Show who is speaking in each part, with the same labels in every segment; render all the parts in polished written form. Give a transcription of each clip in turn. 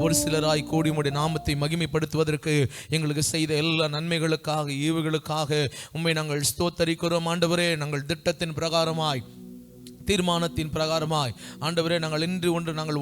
Speaker 1: ஒரு சிலராய் கூடி உம்முடைய நாமத்தை மகிமைப்படுத்துவதற்கு எங்களுக்கு செய்த எல்லா நன்மைகளுக்காக ஈவுகளுக்காக உம்மை நாங்கள் ஸ்தோத்தரிக்கிறோம் ஆண்டவரே. நாங்கள் திட்டத்தின் பிரகாரமாய் தீர்மானத்தின் பிரகாரமாய் ஆண்டவரே நாங்கள் இன்று ஒன்று நாங்கள்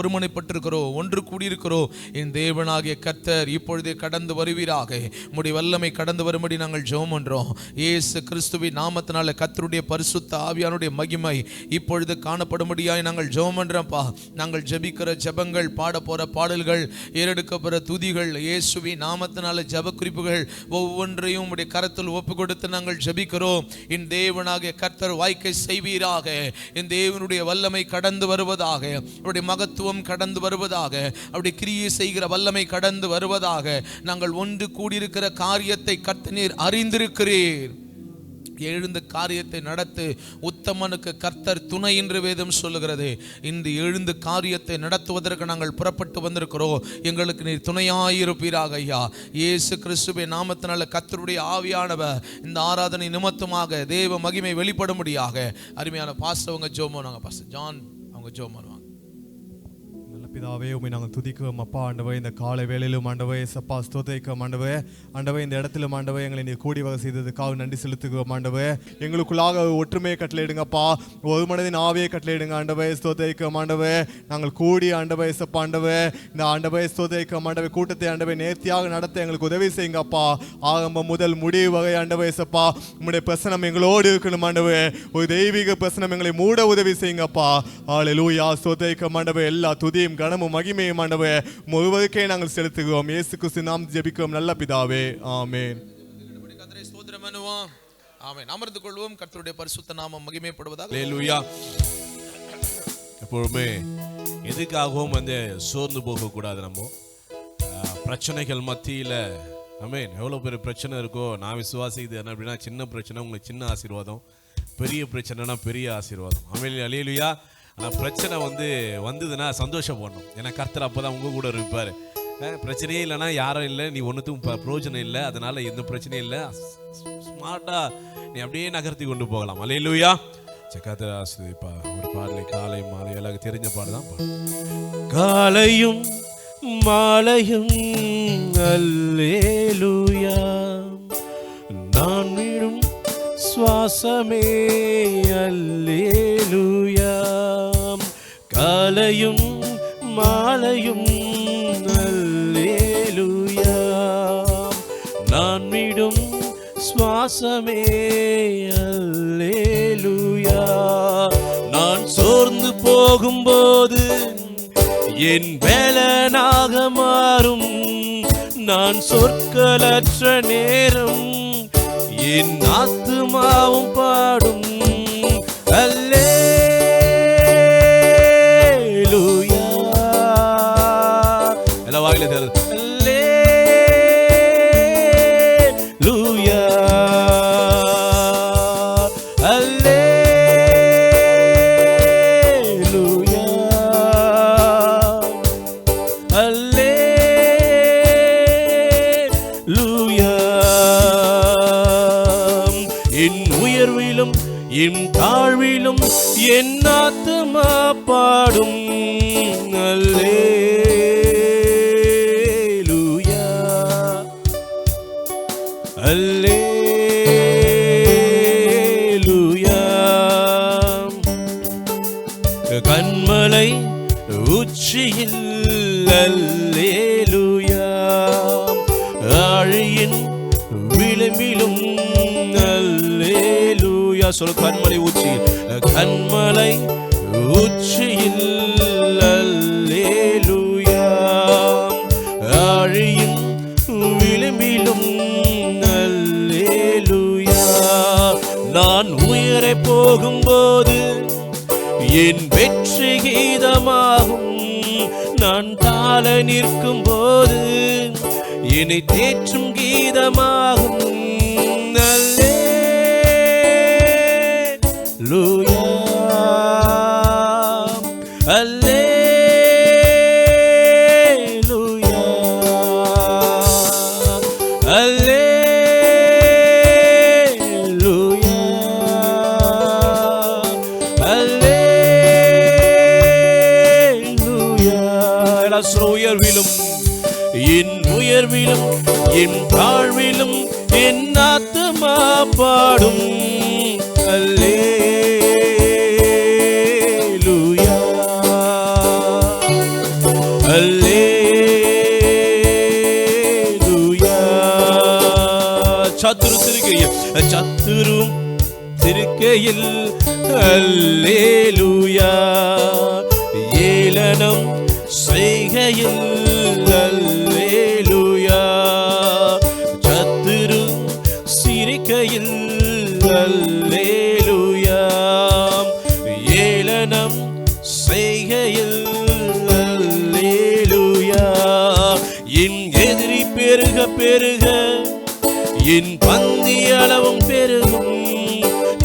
Speaker 1: ஒருமனைப்பட்டிருக்கிறோம், ஒன்று கூடியிருக்கிறோம். என் தேவனாகிய கர்த்தர் இப்பொழுதே கடந்து வருவீராக. உம்முடைய வல்லமை கடந்து வரும்படி நாங்கள் ஜெபம் பண்றோம். இயேசு கிறிஸ்துவின் நாமத்தினால கர்த்தருடைய பரிசுத்த ஆவியானுடைய மகிமை இப்பொழுது காணப்படும்படியாய் நாங்கள் ஜெபம் பண்றோம்ப்பா. நாங்கள் ஜெபிக்கிற ஜெபங்கள், பாட போற பாடல்கள், ஏறெடுக்கப்படுற துதிகள், இயேசுவின் நாமத்தினால ஜெப குறிப்புகள் ஒவ்வொன்றையும் உம்முடைய கரத்தில் ஒப்பு கொடுத்து நாங்கள் ஜெபிக்கிறோம். என் தேவனாகிய கர்த்தர் வாய்க்கை செய்வீராக. என் தேவனுடைய வல்லமை கடந்து வருவதாக, அவருடைய மகத்துவம் கடந்து வருவதாக, அவருடைய கிரியை செய்கிற வல்லமை கடந்து வருவதாக. நாங்கள் ஒன்று கூடியிருக்கிற காரியத்தை கர்த்தர் நீர் அறிந்திருக்கிறீர். எழுந்த காரியத்தை நடத்து உத்தமனுக்கு கர்த்தர் துணை என்று வேதம் சொல்லுகிறது. இந்த எழுந்து காரியத்தை நடத்துவதற்கு நாங்கள் புறப்பட்டு வந்திருக்கிறோம். எங்களுக்கு நீர் துணையாயிருப்பீராக ஐயா. இயேசு கிறிஸ்துவின் நாமத்தினால கர்த்தருடைய ஆவியானவர் இந்த ஆராதனை நிமித்தமாக தேவ மகிமை வெளிப்படும்படியாக அருமையான பாஸ்டவங்க ஜோமோனாங்க. பாஸ்டர் ஜான் அவங்க ஜோமோனாங்க.
Speaker 2: பிதாவே, உம்மை நாங்கள் துதிக்கிறோம் அப்பா. ஆண்டவே, இந்த காலை வேளையிலும் ஆண்டவே சப்பா ஸ்தோத்திரிக்கிறோம் ஆண்டவே. ஆண்டவே, இந்த இடத்திலும் ஆண்டவே எங்களை நீர் கூடி வகை செய்ததுக்காக நன்றி செலுத்துகிறோம் ஆண்டவே. எங்களுக்குள்ளாக ஒற்றுமையை கட்டளையிடுங்கப்பா, ஒரு மனதின் ஆவியை கட்டளையிடுங்க ஆண்டவே. ஸ்தோத்திரிக்கிறோம் ஆண்டவே. நாங்கள் கூடி ஆண்டவே சப்பா ஆண்டவே இந்த ஆண்டவே ஸ்தோத்திரிக்கிறோம் ஆண்டவே கூட்டத்தை ஆண்டவே நேர்த்தியாக நடத்த எங்களுக்கு உதவி செய்யுங்கப்பா. ஆரம்பம் முதல் முடிவு வகை ஆண்டவே சப்பா உம்முடைய பிரசனம் எங்களோடு இருக்கணும் ஆண்டவே. ஒரு தெய்வீக பிரசனம் எங்களை மூட உதவி செய்யுங்கப்பா. ஹல்லேலூயா. ஸ்தோத்திரிக்கிறோம் ஆண்டவே. எல்லா துதியும் கனமும் மகிமையும் ஆண்டவே முழுவதுக்கே நாங்கள் செலுத்துகிறோம். இயேசு கிறிஸ்து நாம் ஜெபிக்கிறோம் நல்ல பிதாவே. ஆமென்.
Speaker 1: கர்த்தரை ஸ்தோத்திரம் பண்ணுவோம். ஆமென். அமர்ந்து கொள்வோம். கர்த்தருடைய பரிசுத்த நாமம் மகிமைப்படுவதாக.
Speaker 3: ஹல்லேலூயா. எப்பவுமே எதுக்காகவும் சோர்ந்து போக கூடாது. நம்ம பிரச்சனைகள் மத்தியில ஆமென். எவ்வளவு பெரிய பிரச்சனை இருக்கோ நான் விசுவாசிக்கிறது என்ன அப்படின்னா, சின்ன பிரச்சனை உங்களுக்கு சின்ன ஆசீர்வாதம், பெரிய பிரச்சனைனா பெரிய ஆசீர்வாதம். ஆமென். ஹல்லேலூயா. ஆனால் பிரச்சனை வந்ததுன்னா சந்தோஷப்படணும். ஏன்னா கர்த்தர் அப்போ தான் உங்கள் கூட இருப்பார். பிரச்சனையே இல்லைன்னா யாரும் இல்லை, நீ ஒன்றுத்துக்கும் பிரயோஜனம் இல்லை, அதனால் எந்த பிரச்சனையும் இல்லை, ஸ்மார்ட்டாக நீ அப்படியே நகர்த்தி கொண்டு போகலாம். ஹல்லேலூயா. கர்த்தர் ஆசீர்வதிப்பா. ஒரு பாடலை காலை மாலை எல்லாருக்கும் தெரிஞ்ச பாடுதான் பாடு. காலையும் மாலையும் அல்லேலூயா, நான் விடும் சுவாசமே அல்லேலூயா, காலையும் மாலையும் அல்லேலூயா, நான் விடும் சுவாசமே அல்லேலூயா. நான் சோர்ந்து போகும்போது என் வேலனாக மாறும், நான் சொற்களற்ற நேரம் என் ஆத்துமாவும் பாடும் அல்லேலூயா. எல்லாம் வாயில தருது அல்லேலூயா, அல்லேலூயா, அல்லேலூயா. என் உயர்விலும் என் தாழ்விலும் என் ஆத்துமா பாடும் அல்லேலூயா, அல்லேலூயா. கண்மலை உச்சியில் அல்லேலூயா, ஆழியின் விளிம்பிலும் அல்லேலூயா. சொல் கண்மலை உச்சியில், கண்மலை உச்சியில் அல்லேலூயா, ஆழியின் விளிம்பிலும் அல்லேலூயா. நான் உயர போகும்போது என் வெற்றி கீதமாகும், நான் தாழ நிற்கும் போது என்னை தேற்றும் கீதமாகும் அல்லேலூயா, அல்லேலூயா, அல்லேலூயா, அல்லேலூயா. எல்லாம் உயர்விலும் என் உயர்விலும் என் தாழ்விலும் என் ஆத்துமா பாடும் அல்லேலூயா அல்லேலூயா. சத்துரு திருக்கையில் அல்லேலூயா. ஏளனம் செய்கையில் அல்லேலூயா. சத்துரு சிரிக்கையில் அல்லேலூயா. ஏளனம் செய்கையில் அல்லேலூயா. என் எதிரி பெருக பெருக என் பந்தி அளவும் பெருகும்.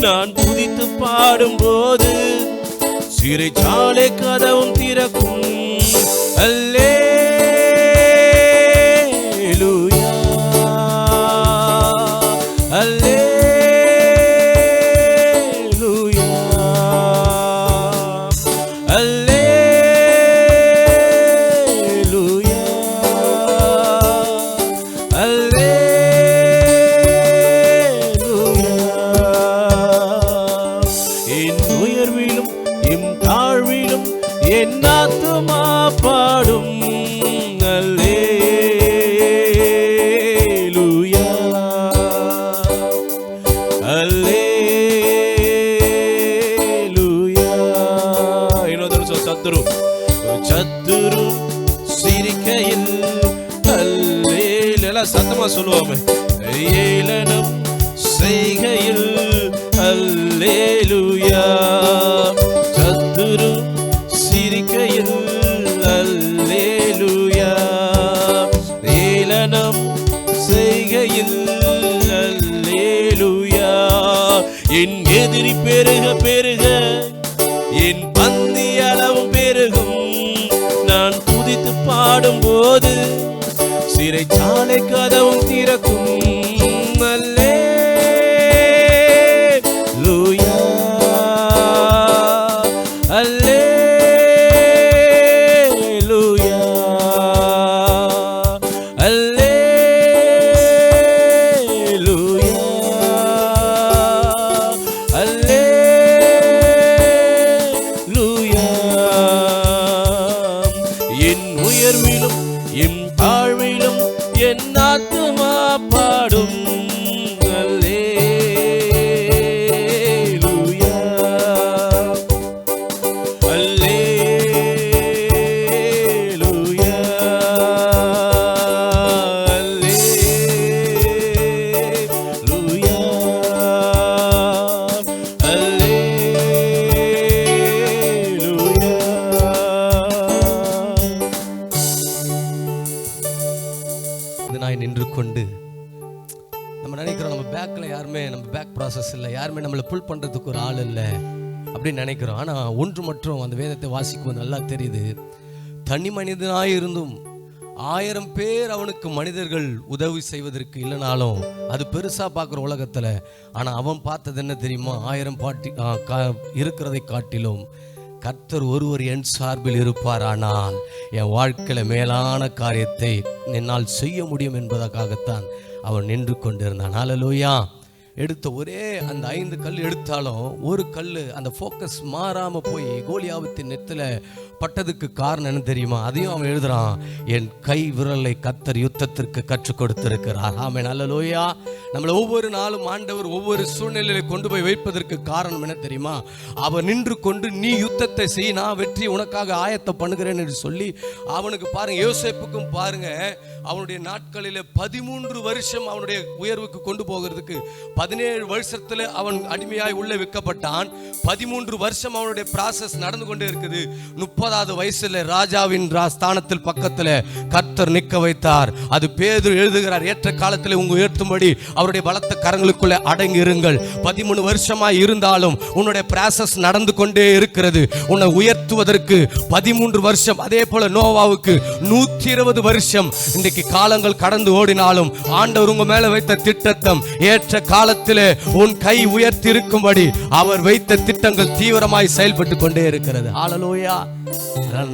Speaker 3: நான் துதித்து பாடும்போது சிறைச்சாலை கதவும் திறக்கும். அல்லேலூயா அல்லேலூயா அல்லேலூயா அல்லேலூயா. என் உயர்விலும் என் தாழ்விலும் என் ஆத்துமா பாடும் அல்லேலூயா அல்லேலூயா. இன்னொரு சத்துரு சிரிக்கையில் அல்லேலூயா. சத்தமா சொல்லுவோமே. ஏளனம் செய்கையில் அல்லேலூயா. சத்துரு சிரிக்கையில் அல்லேலூயா. ஏளனம் செய்கையில் அல்லேலூயா. என் எதிரி பெருக பெருக என் பந்தி அளவும் பெருகும். நான் துதித்து பாடும்போது சிறைச்சாலை கதவும் திறக்கும். அல்லேலூயா அல்லேலூயா அல்லேலூயா அல்லேலூயா. என் உயர்விலும் என் தாழ்விலும் என் ஆத்துமா பாடும் அல்லேலூயா அல்லேலூயா அல்லேலூயா அல்லேலூயா.
Speaker 4: இதனாய் நின்று கொண்டு நம்ம நினைக்கிறோம் நம்ம பேக்கில் யாருமே நம்ம பேக் ப்ராசஸ் இல்லை, யாருமே நம்மளை புல் பண்ணுறதுக்கு ஒரு ஆள் இல்லை அப்படின்னு நினைக்கிறோம். ஆனால் ஒன்று மட்டும் அந்த வேதத்தை வாசிக்கும் நல்லா தெரியுது. தனி மனிதனாய் இருந்தும் 1000 பேர் அவனுக்கு மனிதர்கள் உதவி செய்வதற்கு இல்லைனாலும் அது பெருசாக பார்க்குற உலகத்தில். ஆனால் அவன் பார்த்தது என்ன தெரியுமா? 1000 இருக்கிறதை காட்டிலும் கர்த்தர் ஒருவர் என் சார்பில் இருப்பார், ஆனால் என் வாழ்க்கையில் மேலான காரியத்தை என்னால் செய்ய முடியும் என்பதற்காகத்தான் அவன் நின்று கொண்டிருந்தான். ஹல்லேலூயா. எடுத்த ஒரே அந்த 5 கல் எடுத்தாலும் ஒரு கல் அந்த ஃபோக்கஸ் மாறாமல் போய் கோலியாவத்தின் நெத்தில் பட்டதுக்கு காரணம் என்ன தெரியுமா? அதையும் அவன் எழுதுறான். என் கை விரலை கர்த்தர் யுத்தத்திற்கு கற்றுக் கொடுத்திருக்கிறார். ஆமென். ஹல்லேலூயா. நம்மளை ஒவ்வொரு நாளும் ஆண்டவர் ஒவ்வொரு சூழ்நிலையில கொண்டு போய் வைப்பதற்கு காரணம் என்ன தெரியுமா? அவன் நின்று கொண்டு நீ யுத்தத்தை செய், நான் வெற்றி உனக்காக ஆயத்தம் பண்ணுகிறேன் என்று சொல்லி அவனுக்கு பாருங்க, யோசேப்புக்கும் பாருங்க, அவனுடைய நாட்களில் 13 வருஷம் அவனுடைய உயர்வுக்கு கொண்டு போகிறதுக்கு 17 வருஷத்துல அவன் அடிமையாய் உள்ளே விற்கப்பட்டான். 13 வருஷம் அவனுடைய ப்ராசஸ் நடந்து கொண்டே இருக்குது. 30வது வயசுல ராஜாவின் ஸ்தானத்தில் பக்கத்துல கர்த்தர் நிற்க வைத்தார். அது பேதுரு எழுதுகிறார், ஏற்ற காலத்தில் உங்க உயர்த்தும்படி அவருடைய பலத்த கரங்களுக்குள்ளே அடங்கி இருங்கள். 13 வருஷமாய் இருந்தாலும் உன்னுடைய ப்ராசஸ் நடந்து கொண்டே இருக்கிறது. உன்னை உயர்த்துவதற்கு 13 வருஷம். அதே போல நோவாவுக்கு 120 வருஷம். இன்றைக்கு காலங்கள் கடந்து ஓடினாலும் ஆண்டவர் உங்க மேல வைத்த திட்டத்தம் ஏற்ற காலத்திலே உன் கை உயர்த்தி இருக்கும்படி அவர் வைத்த திட்டங்கள் தீவிரமாய் செயல்பட்டு கொண்டே இருக்கிறது. ஹல்லேலூயா.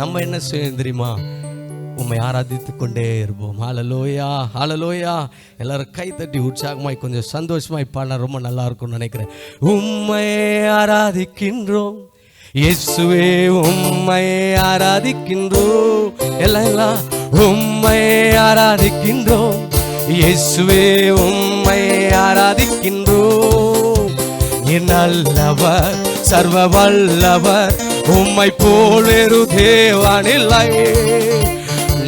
Speaker 4: நம்ம என்ன செய்யணும் தெரியுமா? உம்மை ஆராதித்து கொண்டே இருப்போம். ஹல்லேலூயா, ஹல்லேலூயா. எல்லாரும் கை தட்டி உற்சாகமாய் கொஞ்சம் சந்தோஷமாய் பாடினா ரொம்ப நல்லா இருக்கும்னு நினைக்கிறேன். உம்மை ஆராதிக்கின்றோம் இயேசுவே, உம்மை ஆராதிக்கின்றோம். எல்லாம் உம்மை ஆராதிக்கின்றோம் இயேசுவே, உம்மை ஆராதிக்கின்றோம். நீ நல்லவர், சர்வ வல்லவர், உம்மை போல் வேறு தேவனில்லை.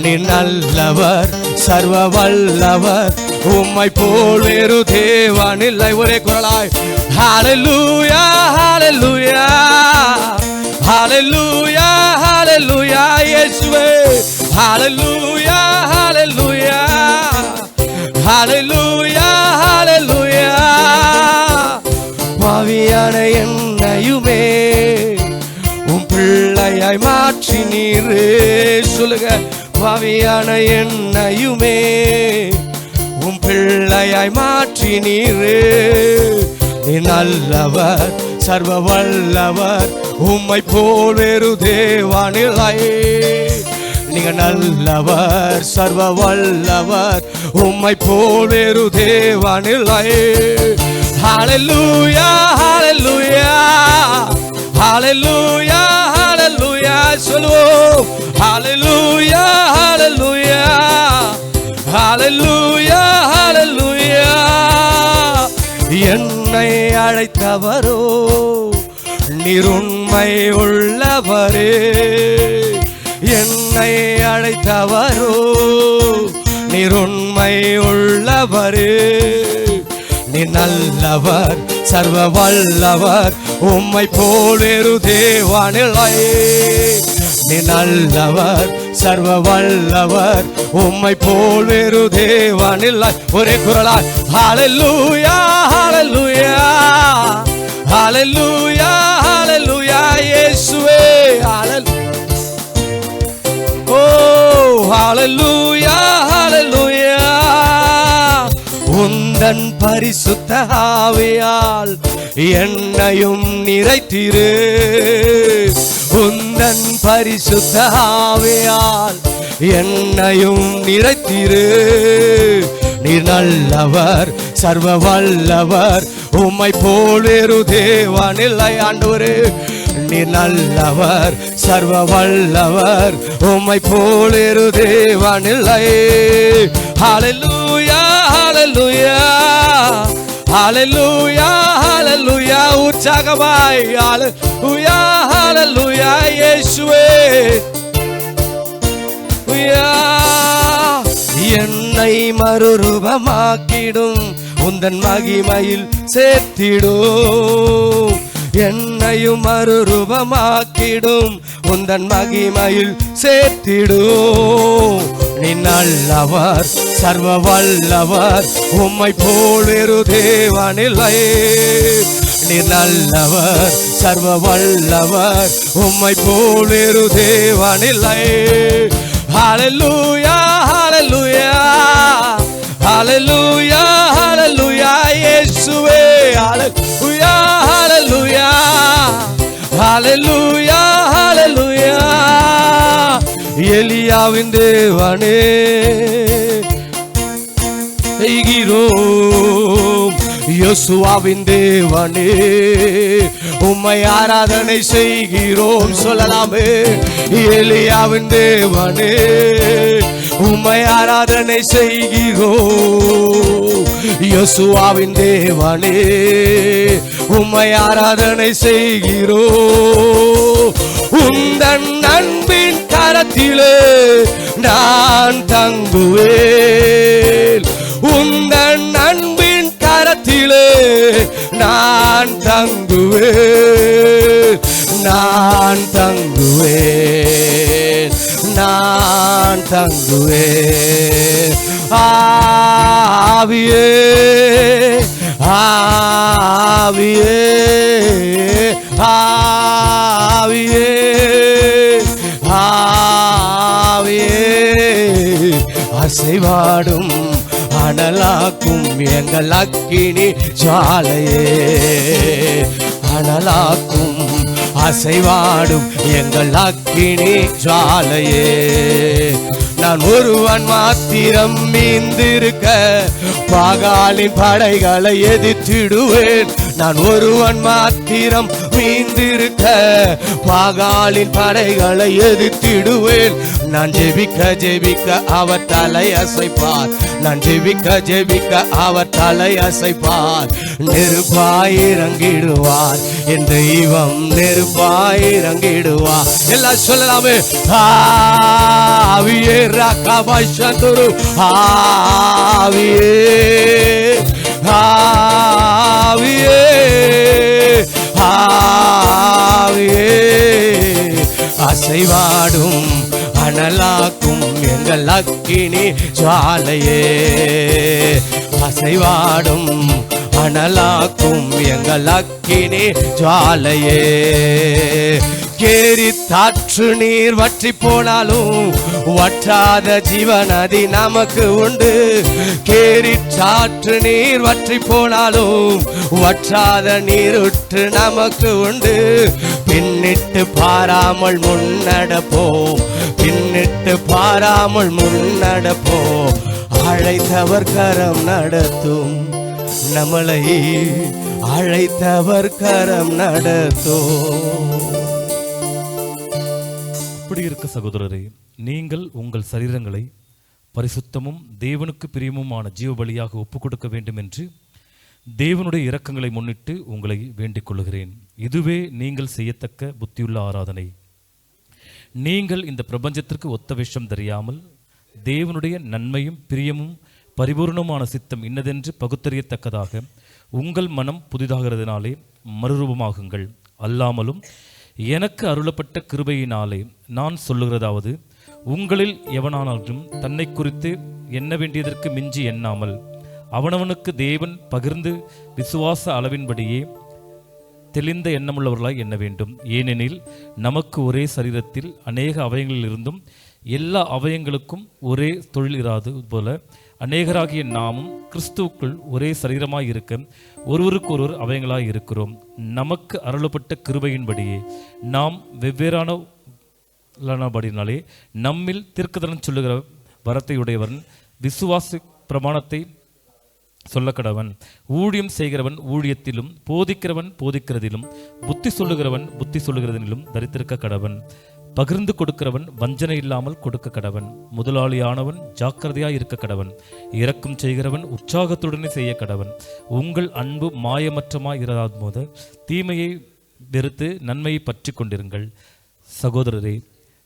Speaker 4: நீ நல்லவர், சர்வ வல்லவர், உம்மை போல் வேறு தேவனில்லை. ஒரே குரலாய் ஹல்லேலூயா, ஹல்லேலூயா, ஹல்லேலூயா, ஹல்லேலூயா இயேசுவே, ஹல்லேலூயா, ஹல்லேலூயா, ஹல்லேலூயா, ஹல்லேலூயா. பாவியான என்னையுமே உம் பிள்ளையாய் மாற்றி நீரே. சொல்லுங்க, பாவியான என்னையுமே உம் பிள்ளையாய் மாற்றி நீரே. நீ நல்லவர், சர்வ வல்லவர், உம்மை போல் வேறு தேவனில்லை. நீங்க நல்லவர், சர்வ வல்லவர், உம்மை போல் வேறு தேவனில்லை. ஹல்லேலூயா, ஹல்லேலூயா, ஹல்லேலூயா, ஹல்லேலூயா. சொல்லுவோம் ஹல்லேலூயா, ஹல்லேலூயா, ஹல்லேலூயா, ஹல்லேலூயா. என்னை அழைத்தவரோ நீர் உண்மை உள்ளவரே. என்னை அழைத்தவரோ நீர் உண்மை உள்ளவரே. நீ நல்லவர், சர்வ வல்லவர், உம்மை போல் வேறு தேவனில்லை. நீ நல்லவர், சர்வ வல்லவர், உம்மை போல் வேறு தேவனில்லை. ஒரே குரலாய் ஹல்லேலூயா, ஹல்லேலூயா, ஹல்லேலூயா, ஹல்லேலூயா இயேசுவே. ஓ ஹல்லேலூயா, ஹல்லேலூயா. உந்தன் பரிசுத்த ஆவியால் என்னையும் நிறைத்திரு. உந்தன் பரிசுத்த ஆவியால் என்னையும் நிறைத்திரு. நீர் நல்லவர், சர்வ வல்லவர், உம்மை போல் வேறு தேவனில்லை. ஆண்டவரே, நீர் நல்லவர், சர்வ வல்லவர், உம்மை போல் வேறு தேவனில்லை. ஹல்லேலூயா, ஹல்லேலூயா, ஹல்லேலூயா, ஹல்லேலூயா. உற்சாகமாய் ஹல்லேலூயா, ஹல்லேலூயா இயேசுவே. என்னை மறுரூபமாக்கிடும் உந்தன் மகிமையில் சேர்த்திடும். என்னையும் மறுரூபமாக்கிடும் உந்தன் மகிமையில் சேர்த்திடும். நீ நல்லவர், சர்வ வல்லவர், உம்மை போல் வேறு தேவனில்லை. நீ நல்லவர், சர்வ வல்லவர், உம்மை போல் வேறு தேவனில்லை. ஹல்லேலூயா, ஹல்லேலூயா, ஹல்லேலூயா, ஹல்லேலூயா இயேசுவே. ஹல்லேலூயா, ஹல்லேலூயா, ஹல்லேலூயா, ஹல்லேலூயா. எலியாவின் தேவனே செய்கிறோம். யோசுவாவின் தேவனே உம்மை ஆராதனை செய்கிறோம். சொல்லலாமே, எலியாவின் தேவனே உம்மை ஆராதனை செய்கிறோம். யோசுவாவின் தேவனே உம்மை ஆராதனை செய்கிறோம். உந்தன் அன்பின் கரத்திலே நான் தங்குவேன். உந்தன் அன்பின் கரத்திலே நான் தங்குவேன். நான் தங்குவேன், நான் தங்குவேன். ஆவியே, ஆவியே, ஆவியே, ஆவியே. அசைவாடும் அனலாக்கும் எங்கள் அக்கினி ஜாலையே. அனலாக்கும் அசைவாடும் எங்கள் அக்கினி ஜாலையே. நான் ஒருவன் மாத்திரம் மீந்திருக்க பாகாலின் படைகளை எதிர்த்திடுவேன். நான் ஒருவன் மாத்திரம் மீந்திருக்க பாகாலின் படைகளை எதிர்த்திடுவேன். நான் ஜெபிக்க ஜெபிக்க அவர் தலை அசைப்பார். நான் ஜெபிக்க ஜெபிக்க அவர் தலை அசைப்பார். நெருப்பாய் இறங்கிடுவார் என் தெய்வம், நெருப்பாய் இறங்கிடுவார். எல்லாம் சொல்லலாமே. ஆவியே ரகபஷந்துரு, ஆவியே ஆவியே ஆவியே அசைவாடும் அனலாக்கும் எங்கள் அக்கினி ஜுவாலையே, அசைவாடும் அனலாக்கும் எங்கள் அக்கினி ஜுவாலையே. கேரி தாற்று நீர் வற்றி போனாலும் வற்றாத ஜீவநதி நமக்கு உண்டு. கேரி சாற்று நீர் வற்றி போனாலும் வற்றாத நீருற்று நமக்கு உண்டு. பின்னிட்டு பாராமல் முன்னடப்போம், பின்னிட்டு பாராமல் முன்னடப்போம். அழைத்தவர் கரம் நடத்தும், நம்மளை அழைத்தவர் கரம் நடத்தும்.
Speaker 5: இப்படி இருக்க சகோதரரே, நீங்கள் உங்கள் சரீரங்களை பரிசுத்தமும் தேவனுக்கு பிரியமுமான ஜீவ பலியாக ஒப்புக் கொடுக்க வேண்டும் என்று தேவனுடைய இரக்கங்களை முன்னிட்டு உங்களை வேண்டிக் கொள்கிறேன். இதுவே நீங்கள் செய்யத்தக்க புத்தியுள்ள ஆராதனை. நீங்கள் இந்த பிரபஞ்சத்திற்கு ஒத்த விஷம் தெரியாமல் தேவனுடைய நன்மையும் பிரியமும் பரிபூர்ணமான சித்தம் இன்னதென்று பகுத்தறியத்தக்கதாக உங்கள் மனம் புதிதாகிறதுனாலே மறுரூபமாகுங்கள். அல்லாமலும் எனக்கு அருளப்பட்ட கிருபையினாலே நான் சொல்லுகிறதாவது, உங்களில் எவனானாலும் தன்னை குறித்து எண்ண வேண்டியதற்கு மிஞ்சி எண்ணாமல் அவனவனுக்கு தேவன் பகிர்ந்து விசுவாச அளவின்படியே தெளிந்த எண்ணமுள்ளவர்களாய் எண்ண வேண்டும். ஏனெனில் நமக்கு ஒரே சரீரத்தில் அநேக அவயங்களிலிருந்தும் எல்லா அவயங்களுக்கும் ஒரே தொழில் இராது போல அநேகராகிய நாமும் கிறிஸ்துவுக்குள் ஒரே சரீரமாய் இருக்க ஒருவருக்கொருவர் அவயங்களாய் இருக்கிறோம். நமக்கு அருளப்பட்ட கிருபையின்படியே நாம் வெவ்வேறானபடினாலே நம்மில் தீர்க்கதரிசனம் சொல்லுகிற வரத்தையுடையவன் விசுவாச பிரமாணத்தை சொல்லக்கடவன். ஊழியம் செய்கிறவன் ஊழியத்திலும், போதிக்கிறவன் போதிக்கிறதிலும், புத்தி சொல்லுகிறவன் புத்தி சொல்லுகிறதிலும் தரித்திருக்க கடவன். பகிர்ந்து கொடுக்கிறவன் வஞ்சனை இல்லாமல் கொடுக்க கடவன். முதலாளியானவன் ஜாக்கிரதையாய் இருக்க கடவன். இரக்கம் செய்கிறவன் உற்சாகத்துடனே செய்ய கடவன். உங்கள் அன்பு மாயமற்றமாய் இராத போது தீமையை வெறுத்து நன்மையை பற்றி கொண்டிருங்கள். சகோதரரே,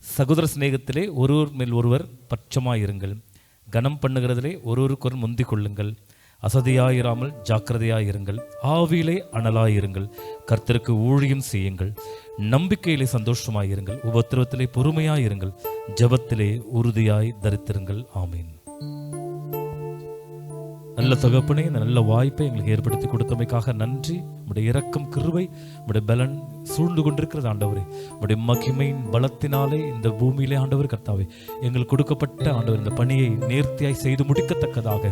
Speaker 5: சகோதர சிநேகத்திலே ஒருவர் மேல் ஒருவர் பட்சமாயிருங்கள். கனம் பண்ணுகிறதிலே ஒருவருக்கொரு முந்திக் கொள்ளுங்கள். அசதியாயிராமல் ஜாக்கிரதையாயிருங்கள். ஆவியிலே அனலாயிருங்கள். கர்த்தருக்கு ஊழியம் செய்யுங்கள். நம்பிக்கையிலே சந்தோஷமாயிருங்கள். உபத்திரவத்திலே பொறுமையாயிருங்கள். ஜெபத்திலே உறுதியாய் தரித்திருங்கள். ஆமீன். நல்ல தகப்பனே, இந்த நல்ல வாய்ப்பை எங்களுக்கு ஏற்படுத்தி கொடுத்தமைக்காக நன்றி. உடைய இரக்கம் கிருபை உடைய பலன் சூழ்ந்து கொண்டிருக்கிறது ஆண்டவரே. உடைய மகிமையின் பலத்தினாலே இந்த பூமியிலே ஆண்டவர் கர்த்தாவே எங்களுக்கு கொடுக்கப்பட்ட ஆண்டவர் இந்த பணியை நேர்த்தியாய் செய்து முடிக்கத்தக்கதாக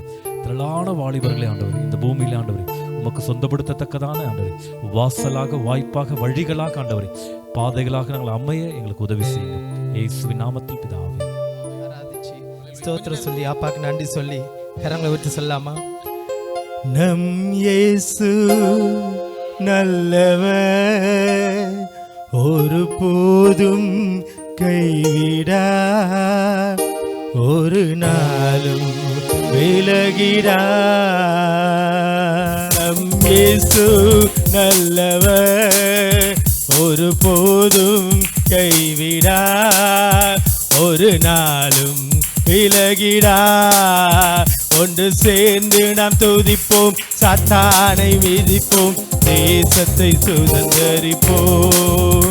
Speaker 5: திரளான வாலிபர்களே ஆண்டவர் இந்த பூமியிலே ஆண்டவரே உமக்கு சொந்தப்படுத்தத்தக்கதான ஆண்டவரே வாசலாக, வாய்ப்பாக, வழிகளாக ஆண்டவரே பாதைகளாக நாங்கள் அமைய எங்களுக்கு உதவி செய்யும். இயேசுவின் நாமத்தில் பிதாவே.
Speaker 6: ஸ்தோத்திரம் சொல்லி அப்பாக்கு நன்றி சொல்லி கரங்களை விட்டு சொல்லாமா?
Speaker 7: நம் இயேசு நல்லவர், ஒரு போதும் கைவிடா, ஒரு நாளும் விலகிடா. நம் இயேசு நல்லவர், ஒரு போதும் கைவிடா, ஒரு நாளும் விலகிடா. ஒன்று சேர்ந்து நாம் துதிப்போம், சாத்தானை மிதிப்போம், தேசத்தை சுதந்தரிப்போம்.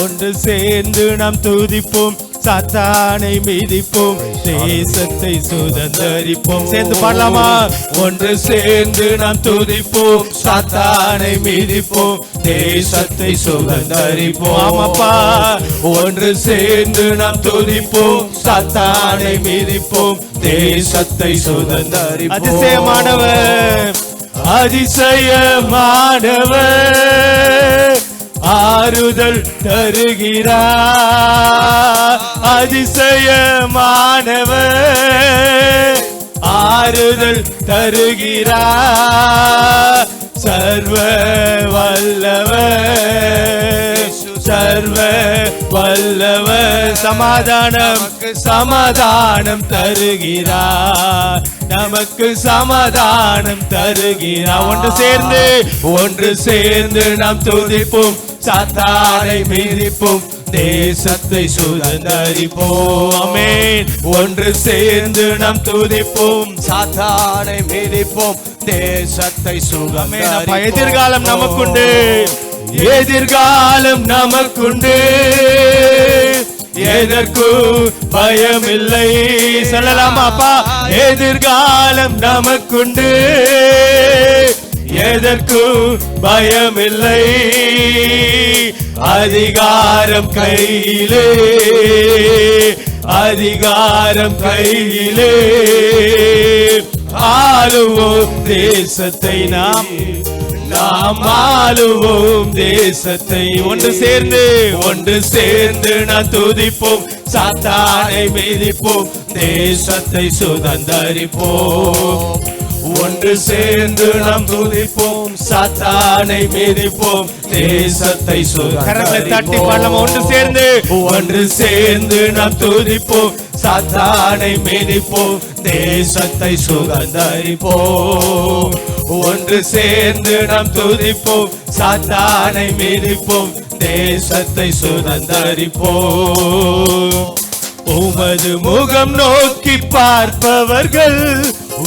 Speaker 7: ஒன்று சேர்ந்து நாம் துதிப்போம், சாத்தானை மிதிப்போம், தேசத்தை சுதந்தரிப்போம். சேர்ந்து பாடலாமா? ஒன்று சேர்ந்து நாம் துதிப்போம், சாத்தானை மிதிப்போம், தேசத்தை சுதந்தரிப்போம். ஆமாப்பா, ஒன்று சேர்ந்து நாம் துதிப்போம், சாத்தானை மிதிப்போம், தேசத்தை சுதந்தரிப்போம். அதிசயமானவர், அதிசயமானவர், ஆறுதல் தருகிறார். அதிசயமானவர் ஆறுதல் தருகிறார். சர்வ வல்லவர், சர்வ வல்லவர் சமாதானம் தருகிறார். நமக்கு சமாதானம் தருகிறார். ஒன்று சேர்ந்து நாம் துதிப்போம், சாத்தானை மிதிப்போம், தேசத்தை சுதந்தரிப்போம். ஆமென். ஒன்று சேர்ந்து நாம் துதிப்போம், சாத்தானை மிதிப்போம், தேசத்தை சுதந்தரிப்போம். எதிர்காலம் நமக்குண்டு, எதிர்காலம் நமக்குண்டு, எதற்கு பயமில்லை. சொல்லலாமா அப்பா? எதிர்காலம் நமக்குண்டு, எதற்கு பயமில்லை. அதிகாரம் கையிலே, அதிகாரம் கையிலே, ஆளுவோம் தேசத்தை, நாம் ஆளுவோம் தேசத்தை. ஒன்று சேர்ந்து நாம் துதிப்போம், சாத்தானை மிதிப்போம், தேசத்தை சுதந்தரிப்போம். ஒன்று சேர்ந்து நாம் துதிப்போம், சாத்தானை மிதிப்போம், தேசத்தை சுதந்தரிப்போம். ஒன்று சேர்ந்து நாம் துதிப்போம், சாத்தானை மிதிப்போம், தேசத்தை சுதந்தரிப்போம். ஒன்று சேர்ந்து நாம் துதிப்போம், சாத்தானை மிதிப்போம், தேசத்தை சுதந்தரிப்போம். உமது முகம் நோக்கி பார்ப்பவர்கள்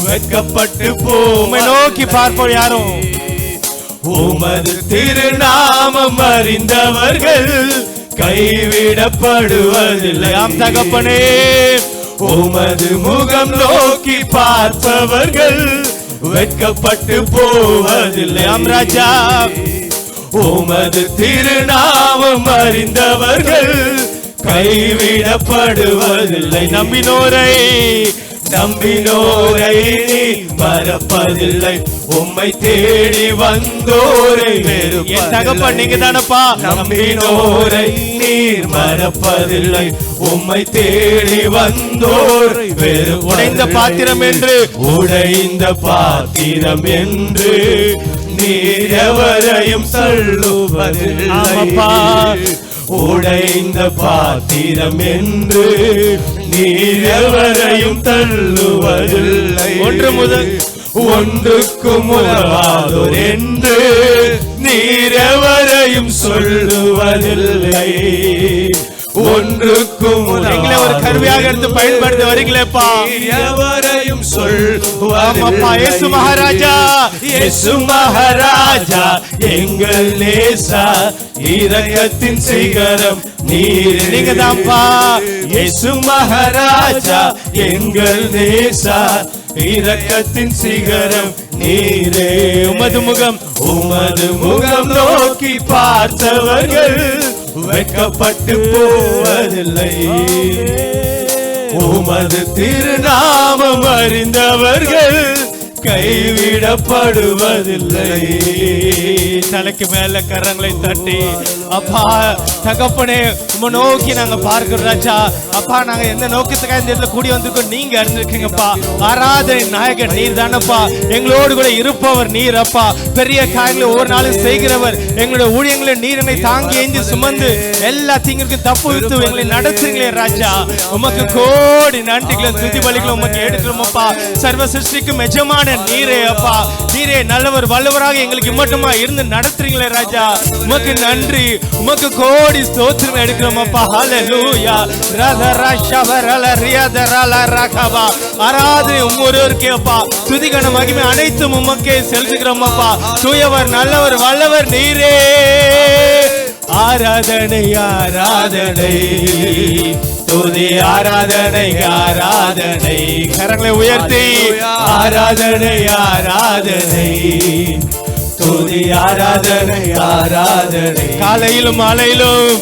Speaker 7: வெட்கப்பட்டு போமை நோக்கி பார்ப்போம். யாரும் உமது திருநாமம் அறிந்தவர்கள் கைவிடப்படுவதில்லை. ஆம் தகப்பனே, உமது முகம் நோக்கி பார்ப்பவர்கள் வெட்கப்பட்டு போவதில்லை. ஆம் ராஜா, உமது திருநாமம் அறிந்தவர்கள் கைவிடப்படுவதில்லை. நம்பினோரை மறப்பதில்லை. உம்மை தேடி வந்தோரை வெறுப்பதில்லை. தகப்பன் நீங்க தானப்பா. நம்பினோரை நீர் மறப்பதில்லை. உம்மை தேடி வந்தோரை வெறுப்பதில்லை. உடைந்த பாத்திரம் என்று, உடைந்த பாத்திரம் என்று நீர் எவரையும் தள்ளுவதில்லை. உடைந்த பாத்திரம் என்று நீர் எவரையும் தள்ளுவதில்லை. ஒன்றுக்கும் உதவாதோர் என்று நீர் எவரையும் சொல்லுவதில்லை. ஒன்றுக்கும் எங்களை ஒரு கருவியாக எடுத்து பயன்படுத்த வரீங்களேப்பா. எவரையும் சொல்லுவதில்லை. இயேசு மகாராஜா, இயேசு மகாராஜா, எங்கள் நேசா, இரக்கத்தின் சிகரம் நீர். நீங்க தான்ப்பா. இயேசு மகாராஜா, எங்கள் நேசா, இரக்கத்தின் சிகரம் நீரே. உமது முகம் நோக்கி பார்த்தவர்கள் வெட்கப்பட்டு போவதில்லை. உமது திருநாமம் அறிந்தவர்கள் கைவிடப்படுவதில்லை. தலைக்கு மேல கரங்களை தட்டி, அப்பா தகப்பனே உம்மை நோக்கி நாங்க பார்க்கிறோம் ராஜா. அப்பா நாங்க எந்த நோக்கத்துக்காக இந்த இடத்துல கூடி வந்திருக்கோம் நீங்க அறிஞ்சிருக்கீங்கப்பா. ஆராதனை நாயகன் நீர் தானப்பா. எங்களோடு கூட இருப்பவர் நீர் அப்பா. பெரிய காரியங்களை ஒவ்வொரு நாளும் செய்கிறவர். எங்களுடைய ஊழியங்களை நீர் என்னை தாங்கி ஏந்தி சுமந்து எல்லா தீங்கிற்கும் தப்பு வித்து எங்களை நடத்துறீங்களே ராஜா. உமக்கு கோடி நன்றிகளும் துதி பலிகளும் உமக்கு எடுக்கிறோமப்பா. சர்வ சிருஷ்டிக்கும் எஜமான நீரே அப்பா. நீரே நல்லவர் வல்லவராக எங்களுக்கு மட்டுமா இருந்து நடத்துறீங்களே ராஜா. உமக்கு நன்றி, உமக்கு கோடி ஸ்தோத்திரம் எடுக்கிறோம் அப்பா. ஹல்லேலூயா. ஆராதனை ஒவ்வொருவருக்கே அப்பா. துதிகன மகிமை அனைத்தும் உமக்கே செலுத்துகிறோம் அப்பா. தூயவர் நல்லவர் வல்லவர் நீரே. ஆராதனை ஆராதனை துதி ஆராதனை ஆராதனை. கரங்களை உயர்த்தி ஆராதனை ஆராதனை துதி ஆராதனை ஆராதனை. காலையிலும் மாலையிலும்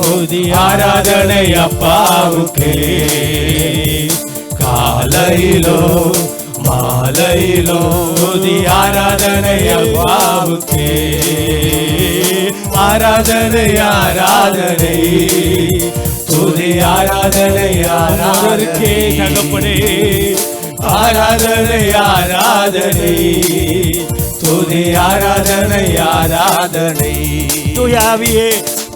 Speaker 7: துதி ஆராதனை அப்பாவுக்கே. காலையிலும் மாலையிலும் துதி ஆராதனை அப்பாவுக்கே, ஆராதனை ஆராதனை துதி ஆராதனை ஆராதனை தகப்பனே, ஆராதனை ஆராதனை துதி ஆராதனை ஆராதனை. தூயாவியே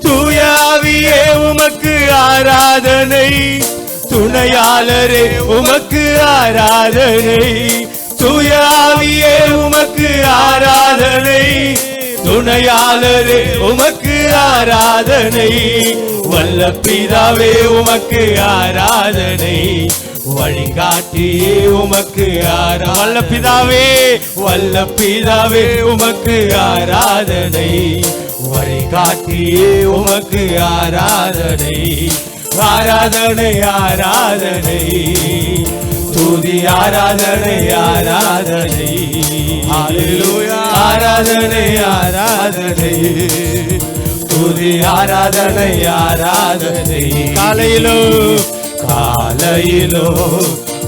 Speaker 7: தூயாவியே உமக்கு ஆராதனை, துணையாளரே உமக்கு ஆராதனை, தூயாவியே உமக்கு ஆராதனை, துணையாளரே உமக்கு ஆராதனை, வல்ல பிதாவே உமக்கு ஆராதனை, வழிகாட்டியே உமக்கு ஆராதனை. வல்ல பிதாவே வல்ல பிதாவே உமக்கு ஆராதனை, வழிகாட்டியே உமக்கு ஆராதனை, ஆராதனை ஆராதனை துதி ஆராதனை ஆராதனை, ஹல்லேலூயா ஆராதனை ஆராதனை துதி ஆராதனை ஆராதனை. காலையிலோ காலையிலோ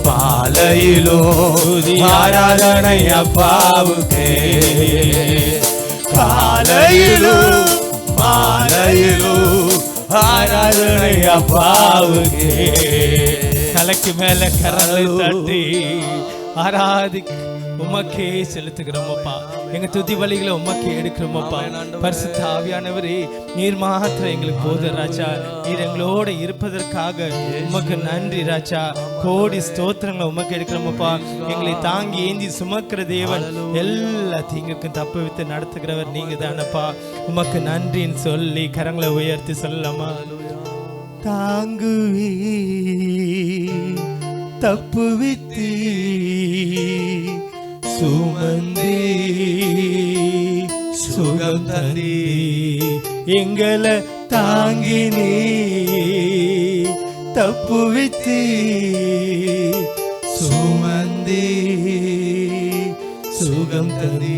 Speaker 7: பாலையிலோ துதி ஆராதனை அப்பாவுக்கே, காலையிலோ மாலையிலோ ஆராதனை அப்பாவுக்கே. தலைக்கு மேல கரங்களை தட்டி ஆராதி உமக்கே செலுத்துகிறோமப்பா. எங்க துதி வலிகளை உமக்கே எடுக்கிறோமப்பா. பரிசுத்த ஆவியானவரே, நீர் மாத்திரம் எங்களுக்கு போது ராஜா. நீர் எங்களோட இருப்பதற்காக உமக்கு நன்றி ராஜா. கோடி ஸ்தோத்திரங்களை உமக்கு எடுக்கிறோமப்பா. எங்களை தாங்கி ஏந்தி சுமக்கிற தேவன், எல்லா தீங்குக்கும் தப்பு வைத்து நடத்துகிறவர் நீங்க தானப்பா. உமக்கு நன்றின்னு சொல்லி கரங்களை உயர்த்தி சொல்லலாமா? தாங்குவி தப்பு வித்தி சுமந்தி சுகம் தந்தி எங்களை தாங்கினி தப்பு வித்தி சுமந்தி சுகம் தந்தி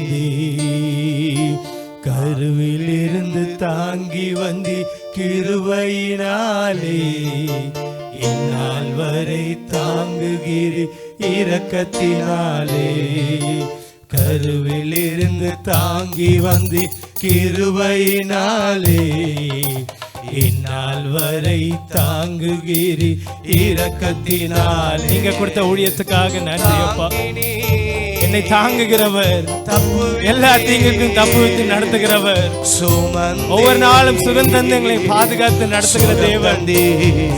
Speaker 7: கருவில் இருந்து தாங்கி வந்தி கிருபையினாலே இந்நாள் வரை தாங்குகிறி இரக்கத்தினாலே. கருவில் இருந்து தாங்கி வந்து கிருபையினாலே இந்நாள் வரை தாங்குகிறி இரக்கத்தினாலே. நீங்க கொடுத்த ஊழியத்துக்காக நன்றி அப்பா. என்னை தாங்குகிறவர், எல்லா தீங்குக்கும் தப்பு வைத்து நடத்துகிறவர், ஒவ்வொரு நாளும் சுகம் தந்து எங்களை பாதுகாத்து நடத்துகிற தேவன்,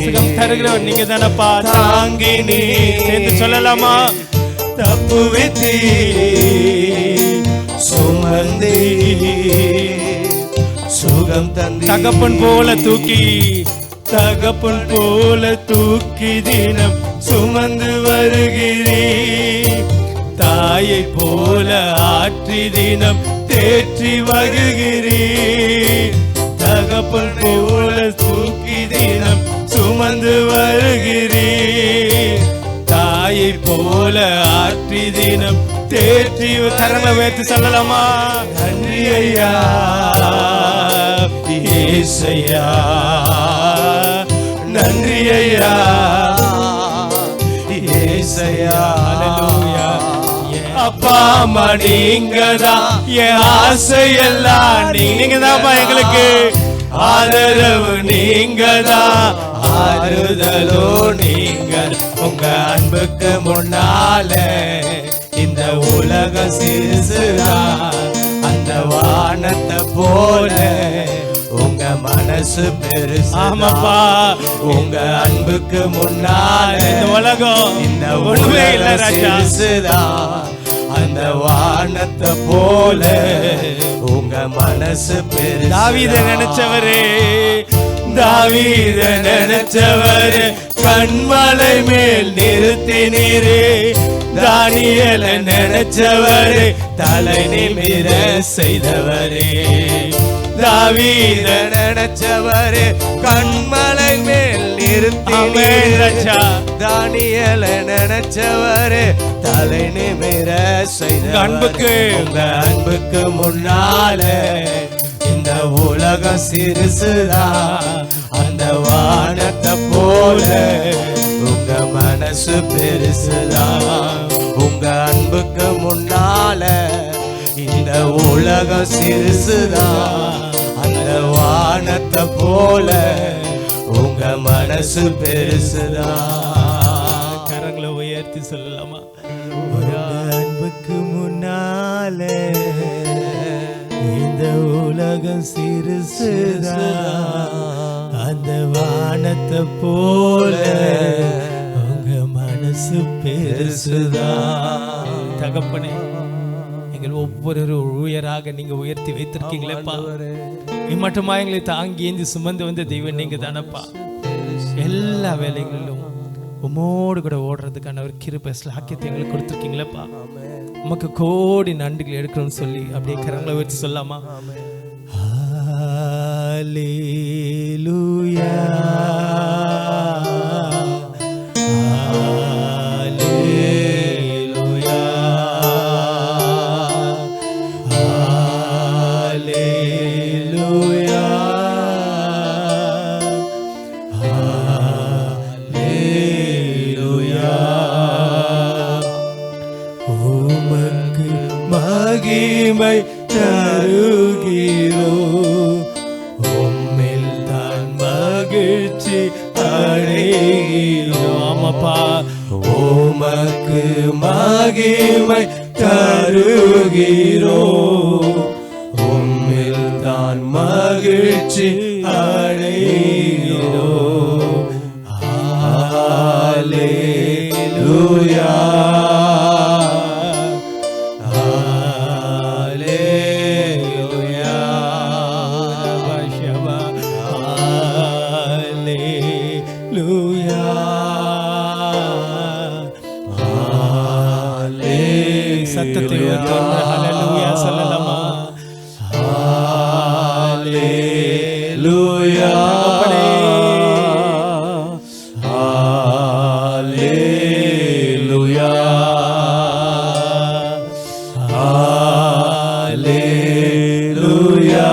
Speaker 7: சுகம் தருகிறவர் நீங்க தானப்பா. தாங்கினி சேர்ந்து சொல்லலாமா? தப்பு வைத்து சுமந்தி சுகம் தந்தி தகப்பன் போல தூக்கி, தகப்பன் போல தூக்கி தினம் சுமந்து வருகிறீ, தாயை போல ஆற்றி தினம் தேற்றி வருகிறீ, தகப்பன் போல தூக்கி தினம் சுமந்து வருகிறீ, தாயை போல ஆற்றி தினம் தேற்றி. கரங்களை உயர்த்தி சொல்லலாமா? நன்றி ஐயா ஏசையா, நன்றி ஐயா ஏசையா. ஹல்லேலூயா. அப்பா அம்மா நீங்கதான் என் ஆசையெல்லாம், நீங்கதான்ப்பா எங்களுக்கு ஆதரவு, நீங்கதான் ஆறுதலோ நீங்க. உங்க அன்புக்கு முன்னால இந்த உலக சிறுசுதான், அந்த வானத்தை போல உங்க மனசு பெருசு. ஆமாப்பா, உங்க அன்புக்கு முன்னால இந்த உலகம் இந்த ஒண்ணுமே இல்ல ராஜா. அந்த வானத்தை போல உங்க மனசு பெருசு. தாவீத நினைச்சவரே, தாவீத நினைச்சவரே, கண்மலை மேல் நிறுத்தினீரே. தானியேல நினைச்சவரே, தலை நிமிர செய்தவரே. தாவீத நினைச்சவரே, கண்மலை மேல் நிறுத்தினீரே. தானியேல நினைச்சவரே, தலை நிமிர செய்த அன்புக்கு, உங்க அன்புக்கு முன்னால இந்த உலகம் சிறுசுதான், அந்த வானத்தை போல உங்க மனசு பெருசுதான். உங்க அன்புக்கு முன்னால இந்த உலகம் சிறுசுதான். அந்த வானத்தை போல உங்க மனசு பெருசுதான். கரங்களை உயர்த்தி சொல்லலாமா? உங்க அன்புக்கு முன்னால இந்த உலகம் சிறுசுதான். அந்த வானத்தை போல உங்க மனசு பெருசுதான். தகப்பனே, எங்கள் ஒவ்வொரு உயராக நீங்க உயர்த்தி வைத்திருக்கீங்களேப்பா. இம்மட்டுமா எங்களை தாங்கி ஏந்தி சுமந்து வந்த தெய்வம் நீங்க தானப்பா. எல்லா வேலைகளிலும் உமோடு கூட ஓடுறதுக்கான ஒரு கிருபை ஸ்லாக்கியத்தை எங்களுக்கு கொடுத்துருக்கீங்களேப்பா. உமக்கு கோடி நன்றிகள் எடுக்கணும்னு சொல்லி அப்படியே கரங்களை வச்சு சொல்லாமா? ஹல்லேலூயா, ஹல்லேலூயா, ஹல்லேலூயா, ஹல்லேலூயா. உமக்கு மகிமை தருகிறோ, உம்மில் தான் மகிழ்ச்சி அடைகிறோம். ஆமாப்பா, உமக்கு மகிமை தருகிறோ, உம்மில் தான் மகிழ்ச்சி அடைகிறோ. ஹல்லேலூயா, சத்தத்தை ஹல்லேலூயா சொல்லலாமா? ஹல்லேலூயா, ஹல்லேலூயா, ஹல்லேலூயா,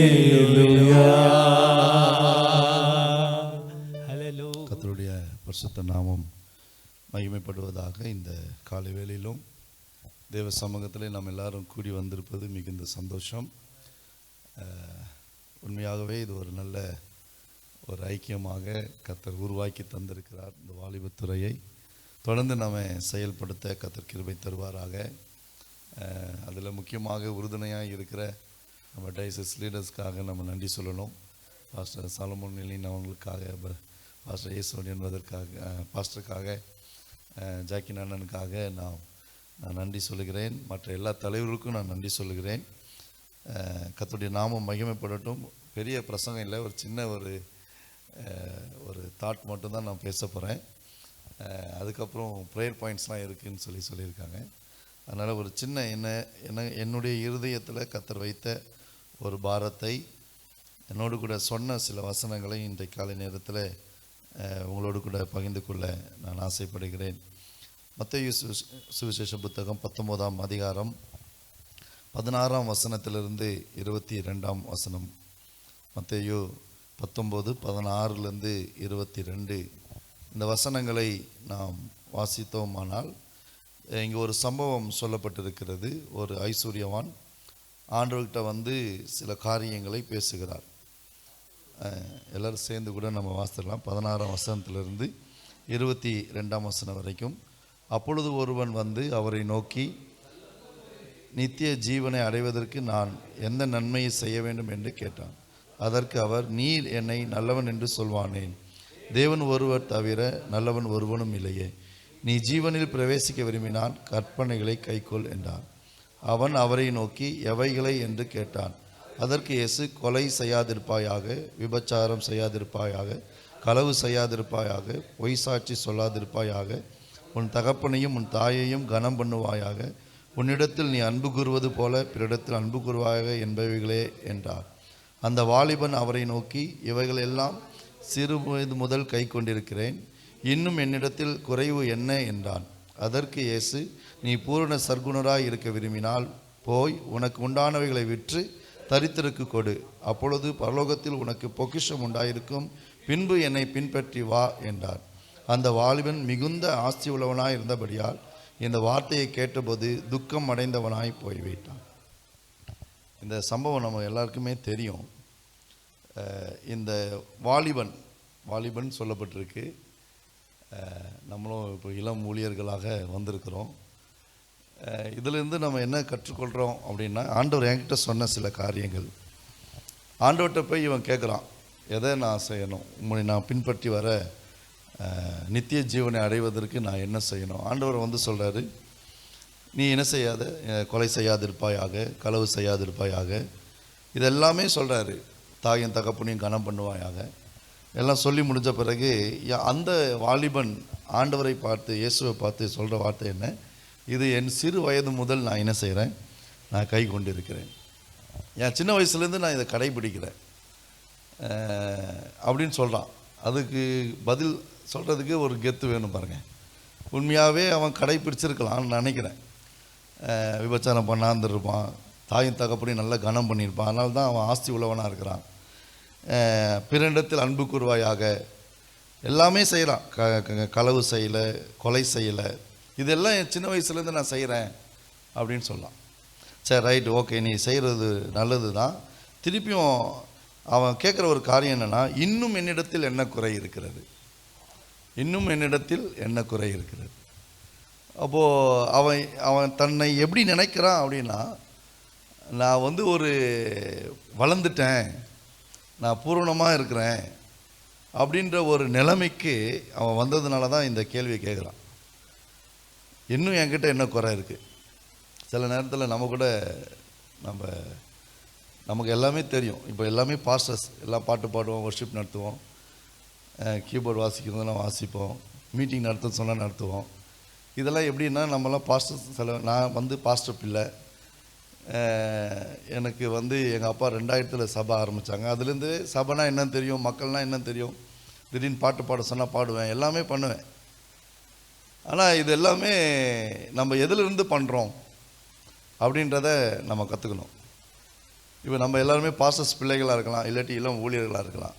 Speaker 7: ஹல்லேலூயா.
Speaker 8: கர்த்தருடைய பரிசுத்த நாமம் மகிமைப்படுவதாக. இந்த காலை வேளையிலும் தேவ சமூகத்திலே நாம் எல்லாரும் கூடி வந்திருப்பது மிகுந்த சந்தோஷம். உண்மையாகவே இது ஒரு நல்ல ஒரு ஐக்கியமாக கர்த்தர் உருவாக்கி தந்திருக்கிறார். இந்த வாலிபத்துறையை தொடர்ந்து நாம் செயல்படுத்த கர்த்தர் கிருபை தருவாராக. அதில் முக்கியமாக உறுதுணையாக இருக்கிற நம்ம டைசஸ் லீடர்ஸ்க்காக நம்ம நன்றி சொல்லணும். பாஸ்டர் சாலமோன் நிலின் அவங்களுக்காக, பாஸ்டர் ஏசோன் என்பதற்காக, பாஸ்டருக்காக, ஜாக்கின் அண்ணனுக்காக நான் நன்றி சொல்லுகிறேன். மற்ற எல்லா தலைவர்களுக்கும் நான் நன்றி சொல்லுகிறேன். கர்த்தருடைய நாமம் மகிமைப்படட்டும். பெரிய பிரசங்கம் இல்லை, ஒரு சின்ன ஒரு தாட் மட்டும்தான் நான் பேச போகிறேன். அதுக்கப்புறம் ப்ரேயர் பாயிண்ட்ஸ்லாம் இருக்குதுன்னு சொல்லியிருக்காங்க. அதனால் ஒரு சின்ன என்னுடைய இருதயத்தில் கர்த்தர் வைத்த ஒரு பாரத்தை என்னோடு கூட சொன்ன சில வசனங்களை இன்றைக்கு காலை நேரத்தில் உங்களோடு கூட பகிர்ந்து கொள்ள நான் ஆசைப்படுகிறேன். மத்தேயு சுவிசேஷ புத்தகம் 19ஆம் அதிகாரம் 16ஆம் வசனத்திலிருந்து 22ஆம் வசனம். மத்தேயு 19:16 22 இந்த வசனங்களை நாம் வாசித்தோமானால் இங்கே ஒரு சம்பவம் சொல்லப்பட்டிருக்கிறது. ஒரு ஐஸ்வர்யவான் ஆண்டவர்கிட்ட சில காரியங்களை பேசுகிறார். எல்லோரும் சேர்ந்து கூட நம்ம வாசிக்கலாம். 16ஆம் வசனத்திலிருந்து 22ஆம் வசனம் வரைக்கும். அப்பொழுது ஒருவன் அவரை நோக்கி, நித்திய ஜீவனை அடைவதற்கு நான் எந்த நன்மையை செய்ய வேண்டும் என்று கேட்டான். அதற்கு அவர், நீர் என்னை நல்லவன் என்று சொல்வானேன்? தேவன் ஒருவர் தவிர நல்லவன் ஒருவனும் இல்லையே. நீ ஜீவனில் பிரவேசிக்க விரும்பினான், கற்பனைகளை கைக்கொள் என்றான். அவன் அவரை நோக்கி, எவைகளை என்று கேட்டான். அதற்கு இயேசு, கொலை செய்யாதிருப்பாயாக, விபச்சாரம் செய்யாதிருப்பாயாக, களவு செய்யாதிருப்பாயாக, பொய் சாட்சி சொல்லாதிருப்பாயாக, உன் தகப்பனையும் உன் தாயையும் கனம் பண்ணுவாயாக, உன்னிடத்தில் நீ அன்பு கூறுவது போல பிறரிடத்தில் அன்பு கூறுவாயாக என்பவைகளே என்றார். அந்த வாலிபன் அவரை நோக்கி, இவைகளெல்லாம் சிறு வயது முதல் கை கொண்டிருக்கிறேன், இன்னும் என்னிடத்தில் குறைவு என்ன என்றான். அதற்கு இயேசு, நீ பூரண சர்க்குணராய் இருக்க விரும்பினால் போய் உனக்கு உண்டானவைகளை விற்று தரித்திற்கு கொடு, அப்பொழுது பரலோகத்தில் உனக்கு பொக்கிஷம் உண்டாயிருக்கும், பின்பு என்னை பின்பற்றி வா என்றார். அந்த வாலிபன் மிகுந்த ஆஸ்தி உள்ளவனாய் இருந்தபடியால் இந்த வார்த்தையை கேட்டபோது துக்கம் அடைந்தவனாய் போய்விட்டான். இந்த சம்பவம் நம்ம எல்லாருக்குமே தெரியும். இந்த வாலிபன் சொல்லப்பட்டிருக்கு. நம்மளும் இப்போ இளம் ஊழியர்களாக வந்திருக்கிறோம். இதிலிருந்து நம்ம என்ன கற்றுக்கொள்கிறோம் அப்படின்னா, ஆண்டவர் என்கிட்ட சொன்ன சில காரியங்கள். ஆண்டவர்கிட்ட போய் இவன் கேட்குறான், எதை நான் செய்யணும், உங்களை நான் பின்பற்றி வர நித்திய ஜீவனை அடைவதற்கு நான் என்ன செய்யணும்? ஆண்டவர் வந்து சொல்கிறாரு, நீ என்ன செய்யாத, கொலை செய்யாதிருப்பாயாக, களவு செய்யாதிருப்பாயாக, இதெல்லாமே சொல்கிறாரு. தாயின் தகப்பனையும் கனம் பண்ணுவாயாக, எல்லாம் சொல்லி முடிஞ்ச பிறகு அந்த வாலிபன் ஆண்டவரை பார்த்து, இயேசுவை பார்த்து சொல்கிற வார்த்தை என்ன? இது என் சிறு வயது முதல் நான் என்ன செய்கிறேன், நான் கை கொண்டு இருக்கிறேன். என் சின்ன வயசுலேருந்து நான் இதை கடைபிடிக்கிறேன் அப்படின்னு சொல்கிறான். அதுக்கு பதில் சொல்கிறதுக்கு ஒரு கெத்து வேணும் பாருங்கள். உண்மையாகவே அவன் கடைப்பிடிச்சிருக்கலாம்னு நினைக்கிறேன். விபச்சாரம் பண்ணாந்துருப்பான், தாயின் தகப்பனையும் நல்லா கனம் பண்ணியிருப்பான். அதனால தான் அவன் ஆஸ்தி உள்ளவனாக இருக்கிறான். பிறனிடத்தில் அன்பு கூர்வாயாக, எல்லாமே செய்கிறான். களவு செய்யலை, கொலை செய்யலை, இதெல்லாம் என் சின்ன வயசுலேருந்து நான் செய்கிறேன் அப்படின்னு சொல்லலாம். சரி, ரைட், ஓகே, நீ செய்கிறது நல்லது தான். திருப்பியும் அவன் கேட்குற ஒரு காரியம் என்னென்னா, இன்னும் என்னிடத்தில் என்ன குறை இருக்கிறது, இன்னும் என்னிடத்தில் என்ன குறை இருக்கிறது. அப்போது அவன் தன்னை எப்படி நினைக்கிறான் அப்படின்னா, நான் வந்து ஒரு வளர்ந்துட்டேன், நான் பூரணமாக இருக்கிறேன் அப்படின்ற ஒரு நிலைமைக்கு அவன் வந்ததுனால தான் இந்த கேள்வியை கேட்குறான். இன்னும் என்கிட்ட என்ன குறை இருக்குது. சில நேரத்தில் நம்ம கூட நமக்கு எல்லாமே தெரியும். இப்போ எல்லாமே பாஸ்டர்ஸ், எல்லாம் பாட்டு பாடுவோம், வர்ஷிப் நடத்துவோம், கீபோர்டு வாசிக்கிறதுலாம் வாசிப்போம், மீட்டிங் நடத்த சொன்னால் நடத்துவோம். இதெல்லாம் எப்படின்னா, நம்மலாம் பாஸ்டர், நான் வந்து பாஸ்டர் பிள்ளை. எனக்கு வந்து எங்கள் அப்பா 2000 சபை ஆரம்பித்தாங்க. அதுலேருந்து சபைனா என்னன்னு தெரியும், மக்கள்னால் என்னன்னு தெரியும். திடீர்னு பாட்டு பாட சொன்னால் பாடுவேன், எல்லாமே பண்ணுவேன். ஆனால் இது எல்லாமே நம்ம எதிலிருந்து பண்ணுறோம் அப்படின்றத நம்ம கற்றுக்கணும். இப்போ நம்ம எல்லாருமே பாஸ்டர்ஸ் பிள்ளைகளாக இருக்கலாம், இல்லாட்டி இளம் ஊழியர்களாக இருக்கலாம்.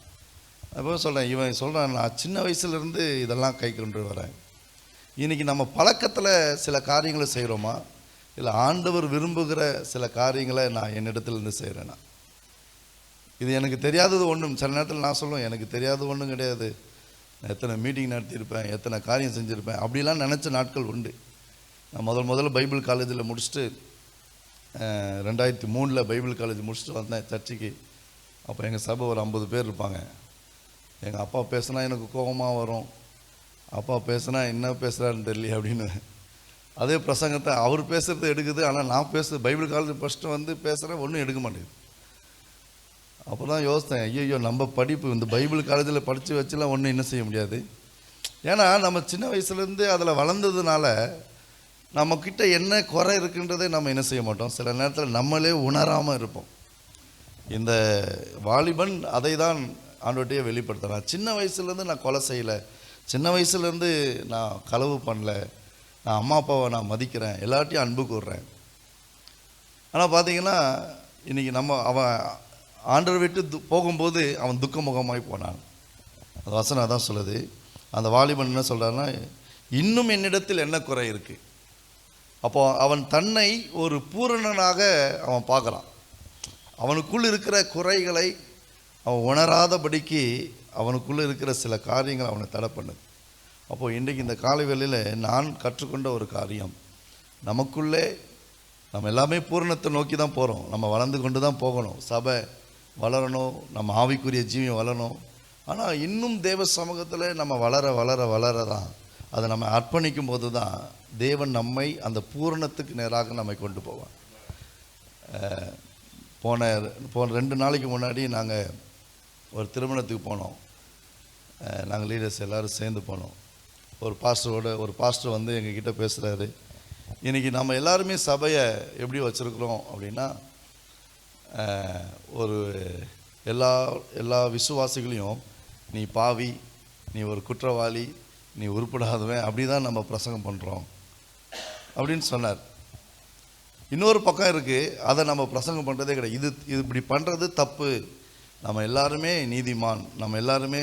Speaker 8: அப்போ சொல்கிறேன், இவன் சொல்கிறான், நான் சின்ன வயசுலேருந்து இதெல்லாம் கை கொண்டு வரேன். இன்றைக்கி நம்ம பழக்கத்தில் சில காரியங்களை செய்கிறோமா, இல்லை ஆண்டவர் விரும்புகிற சில காரியங்களை நான் என்னிடத்துலேருந்து செய்கிறேன்னா? இது எனக்கு தெரியாதது ஒன்றும். சில நேரத்தில் நான் சொல்லுவேன், எனக்கு தெரியாதது ஒன்றும் கிடையாது, நான் எத்தனை மீட்டிங் நடத்தியிருப்பேன், எத்தனை காரியம் செஞ்சுருப்பேன், அப்படிலாம் நினச்ச நாட்கள் உண்டு. நான் முதல்ல பைபிள் காலேஜில் முடிச்சுட்டு 2003 பைபிள் காலேஜ் முடிச்சுட்டு வந்தேன் சர்ச்சுக்கு. அப்போ எங்கள் சபை ஒரு 50 பேர் இருப்பாங்க. எங்கள் அப்பா பேசுனா எனக்கு கோபமாக வரும். அப்பா பேசுனா என்ன பேசுகிறாருன்னு தெரியல அப்படின்னு. அதே பிரசங்கத்தை அவர் பேசுகிறது எடுக்குது, ஆனால் நான் பைபிள் காலேஜ் ஃபஸ்ட்டு வந்து பேசுகிறேன், ஒன்றும் எடுக்க மாட்டேங்குது. அப்போ தான் யோசித்தேன், ஐயோ நம்ம படிப்பு இந்த பைபிள் காலேஜில் படித்து வச்சுலாம் ஒன்றும் என்ன செய்ய முடியாது. ஏன்னா நம்ம சின்ன வயசுலேருந்து அதில் வளர்ந்ததுனால நம்மக்கிட்ட என்ன குறை இருக்குன்றதை நம்ம என்ன செய்ய மாட்டோம். சில நேரத்தில் நம்மளே உணராமல் இருப்போம். இந்த வாலிபன் அதை தான் ஆண்டவர்கிட்டயே வெளிப்படுத்துகிறான். சின்ன வயசுலேருந்து நான் கொலை செய்யலை, சின்ன வயசுலேருந்து நான் களவு பண்ணலை, நான் அம்மா அப்பாவை நான் மதிக்கிறேன், எல்லார்ட்டையும் அன்பு கூறுறேன். ஆனால் பார்த்தீங்கன்னா இன்றைக்கி அவன் ஆண்டவர் விட்டு போகும்போது அவன் துக்கமுகமாய் போனான். அந்த வசனம் தான் சொல்லுது. அந்த வாலிபன் என்ன சொல்கிறான்னா, இன்னும் என்னிடத்தில் என்ன குறை இருக்குது. அப்போது அவன் தன்னை ஒரு பூரணனாக அவன் பார்க்குறான். அவனுக்குள் இருக்கிற குறைகளை அவன் உணராதபடிக்கு அவனுக்குள்ளே இருக்கிற சில காரியங்கள் அவனை தடை பண்ணுது. அப்போது இன்றைக்கு இந்த காலை வேளையில் நான் கற்றுக்கொண்ட ஒரு காரியம், நமக்குள்ளே நம்ம எல்லாமே பூரணத்தை நோக்கி தான் போகிறோம், நம்ம வளர்ந்து கொண்டு தான் போகணும், சபை வளரணும், நம்ம ஆவிக்குரிய ஜீவியம் வளரணும். ஆனால் இன்னும் தேவ சமூகத்தில் நம்ம வளர வளர வளர தான், அதை நம்ம அர்ப்பணிக்கும் போது தான் தேவன் நம்மை அந்த பூரணத்துக்கு நேராக நம்மை கொண்டு போவான். போன 2 நாளைக்கு முன்னாடி நாங்கள் ஒரு திருமணத்துக்கு போனோம். நாங்கள் லீடர்ஸ் எல்லோரும் சேர்ந்து போனோம். ஒரு பாஸ்டர் வந்து எங்ககிட்ட பேசுகிறாரு, இன்றைக்கி நம்ம எல்லாருமே சபையை எப்படி வச்சுருக்குறோம் அப்படின்னா, ஒரு எல்லா விசுவாசிகளையும் நீ பாவி, நீ ஒரு குற்றவாளி, நீ உருப்படாதவன், அப்படி தான் நம்ம பிரசங்கம் பண்ணுறோம் அப்படின்னு சொன்னார். இன்னொரு பக்கம் இருக்குது, அதை நம்ம பிரசங்கம் பண்ணுறதே கிடையாது. இது இப்படி பண்ணுறது தப்பு, நம்ம எல்லாருமே நீதிமான், நம்ம எல்லாருமே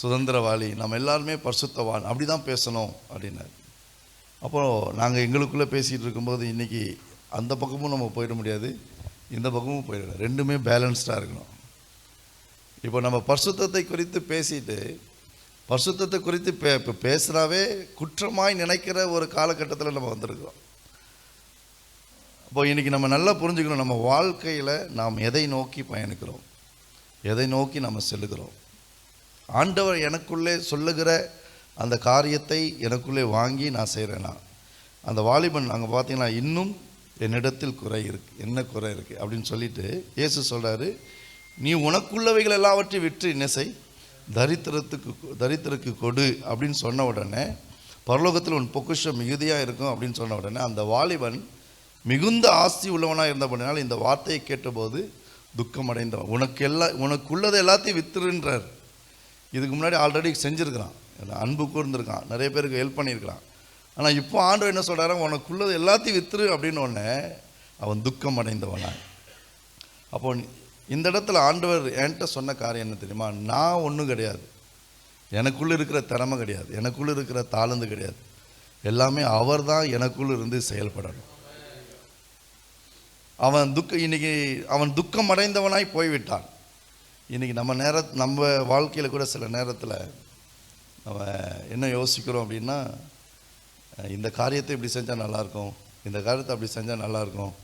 Speaker 8: சுதந்திரவாளி, நம்ம எல்லாருமே பரிசுத்தவான், அப்படி தான் பேசணும் அப்படின்னாரு. அப்போது நாங்கள் எங்களுக்குள்ளே பேசிகிட்டு இருக்கும்போது இன்றைக்கி அந்த பக்கமும் நம்ம போயிட முடியாது, இந்த பக்கமும் போயிடலாம், ரெண்டுமே பேலன்ஸ்டாக இருக்கணும். இப்போ நம்ம பரிசுத்தத்தை குறித்து பேசிட்டு பரிசுத்தத்தை குறித்து இப்போ பேசுகிறாவே குற்றமாய் நினைக்கிற ஒரு காலகட்டத்தில் நம்ம வந்திருக்கிறோம். அப்போ இன்றைக்கி நம்ம நல்லா புரிஞ்சுக்கணும், நம்ம வாழ்க்கையில் நாம் எதை நோக்கி பயணிக்கிறோம், எதை நோக்கி நம்ம செல்லுகிறோம். ஆண்டவர் எனக்குள்ளே சொல்லுகிற அந்த காரியத்தை எனக்குள்ளே வாங்கி நான் செய்கிறேன்னா, அந்த வாலிபன் அங்கே பார்த்தீங்கன்னா இன்னும் என்னிடத்தில் குறை இருக்குது, என்ன குறை இருக்குது அப்படின்னு சொல்லிட்டு இயேசு சொல்கிறாரு, நீ உனக்குள்ளவைகள் எல்லாவற்றையும் விற்று என்ன செய், தரித்திரத்துக்கு கொடு அப்படின்னு சொன்ன உடனே, பரலோகத்தில் உன் பொக்கிஷம் மிகுதியாக இருக்கும் அப்படின்னு சொன்ன உடனே அந்த வாலிபன் மிகுந்த ஆஸ்தி உள்ளவனாக இருந்தபடினால் இந்த வார்த்தையை கேட்டபோது துக்கம் அடைந்தவன். உனக்குள்ளதை எல்லாத்தையும் வித்துருன்றார். இதுக்கு முன்னாடி ஆல்ரெடி செஞ்சுருக்கிறான், அன்பு கூர்ந்திருக்கான், நிறைய பேருக்கு ஹெல்ப் பண்ணியிருக்கிறான். ஆனால் இப்போ ஆண்டவர் என்ன சொல்கிறாரு, உனக்குள்ளது எல்லாத்தையும் வித்துரு அப்படின்னு உடனே அவன் துக்கம் அடைந்தவனா. அப்போ இந்த இடத்துல ஆண்டவர் என்கிட்ட சொன்ன காரியம் என்ன தெரியுமா, நான் ஒன்றும் கிடையாது, எனக்குள்ளே இருக்கிற திறமை கிடையாது, எனக்குள்ளே இருக்கிற தாளந்து கிடையாது, எல்லாமே அவர் தான் எனக்குள்ளே இருந்து செயல்படணும். இன்னைக்கு அவன் துக்கம் அடைந்தவனாய் போய்விட்டான். இன்றைக்கி நம்ம வாழ்க்கையில் கூட சில நேரத்தில் நம்ம என்ன யோசிக்கிறோம் அப்படின்னா, இந்த காரியத்தை இப்படி செஞ்சால் நல்லாயிருக்கும், இந்த காரியத்தை அப்படி செஞ்சால் நல்லாயிருக்கும்,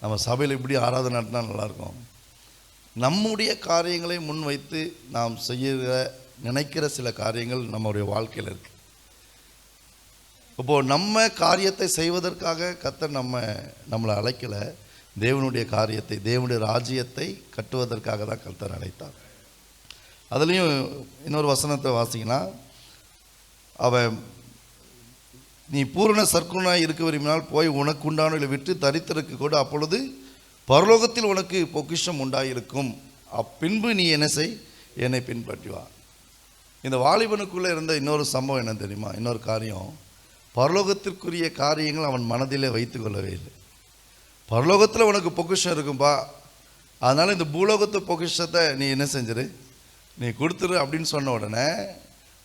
Speaker 8: நம்ம சபையில் இப்படி ஆராதனை நடத்தினா நல்லாயிருக்கும். நம்முடைய காரியங்களை முன் வைத்து நாம் நினைக்கிற சில காரியங்கள் நம்முடைய வாழ்க்கையில் இருக்குது. இப்போது நம்ம காரியத்தை செய்வதற்காக கர்த்தர் நம்மளை அழைக்கலை, தேவனுடைய காரியத்தை, தேவனுடைய ராஜ்யத்தை கட்டுவதற்காக தான் கர்த்தர் அழைத்தார். அதுலேயும் இன்னொரு வசனத்தை வாசிங்கன்னா, அவன் நீ பூரண சர்க்குணாய் இருக்க விரும்பினால் போய் உனக்கு உண்டானவர்களை விட்டு தரித்திரருக்கு கூட, அப்பொழுது பரலோகத்தில் உனக்கு பொக்கிஷம் உண்டாயிருக்கும், பின்பு நீ என்ன செய், என்னை பின்பற்றி வா. இந்த வாலிபனுக்குள்ளே இருந்த இன்னொரு சம்பவம் என்ன தெரியுமா, இன்னொரு காரியம், பரலோகத்திற்குரிய காரியங்கள் அவன் மனதிலே வைத்து கொள்ளவே இல்லை. பரலோகத்தில் உனக்கு பொக்கிஷம் இருக்கும்பா, அதனால் இந்த பூலோகத்து பொக்கிஷத்தை நீ என்ன செஞ்சிரு, நீ கொடுத்துரு அப்படின்னு சொன்ன உடனே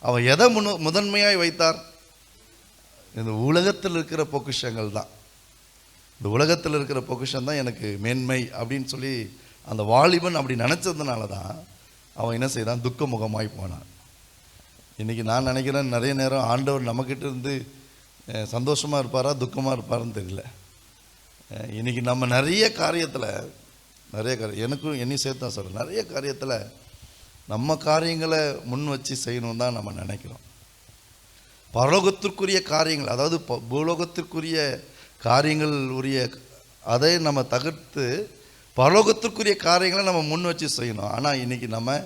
Speaker 8: அவன் எதை முதன்மையாய் வைத்தார், இந்த உலகத்தில் இருக்கிற பொக்கிஷங்கள் தான், இந்த உலகத்தில் இருக்கிற பொக்கிஷம் தான் எனக்கு மேன்மை அப்படின்னு சொல்லி அந்த வாலிபன் அப்படி நினச்சதுனால தான் அவன் என்ன செய்தான், துக்கமுகமாய் போனான். இன்றைக்கி நான் நினைக்கிறேன், நிறைய நேரம் ஆண்டவர் நம்மக்கிட்ட இருந்து சந்தோஷமாக இருப்பாரா துக்கமாக இருப்பாருன்னு தெரியல. இன்றைக்கி நம்ம நிறைய காரியத்தில் எனக்கும் என்னையும் சேர்த்து தான் சொல்கிறேன், நிறைய காரியத்தில் நம்ம காரியங்களை முன் வச்சு செய்யணும் தான் நம்ம நினைக்கிறோம். பரலோகத்திற்குரிய காரியங்கள், அதாவது பூலோகத்திற்குரிய காரியங்கள் உரிய அதை நம்ம தவிர்த்து பரலோகத்திற்குரிய காரியங்களை நம்ம முன் வச்சு செய்யணும். ஆனால் இன்றைக்கி நம்ம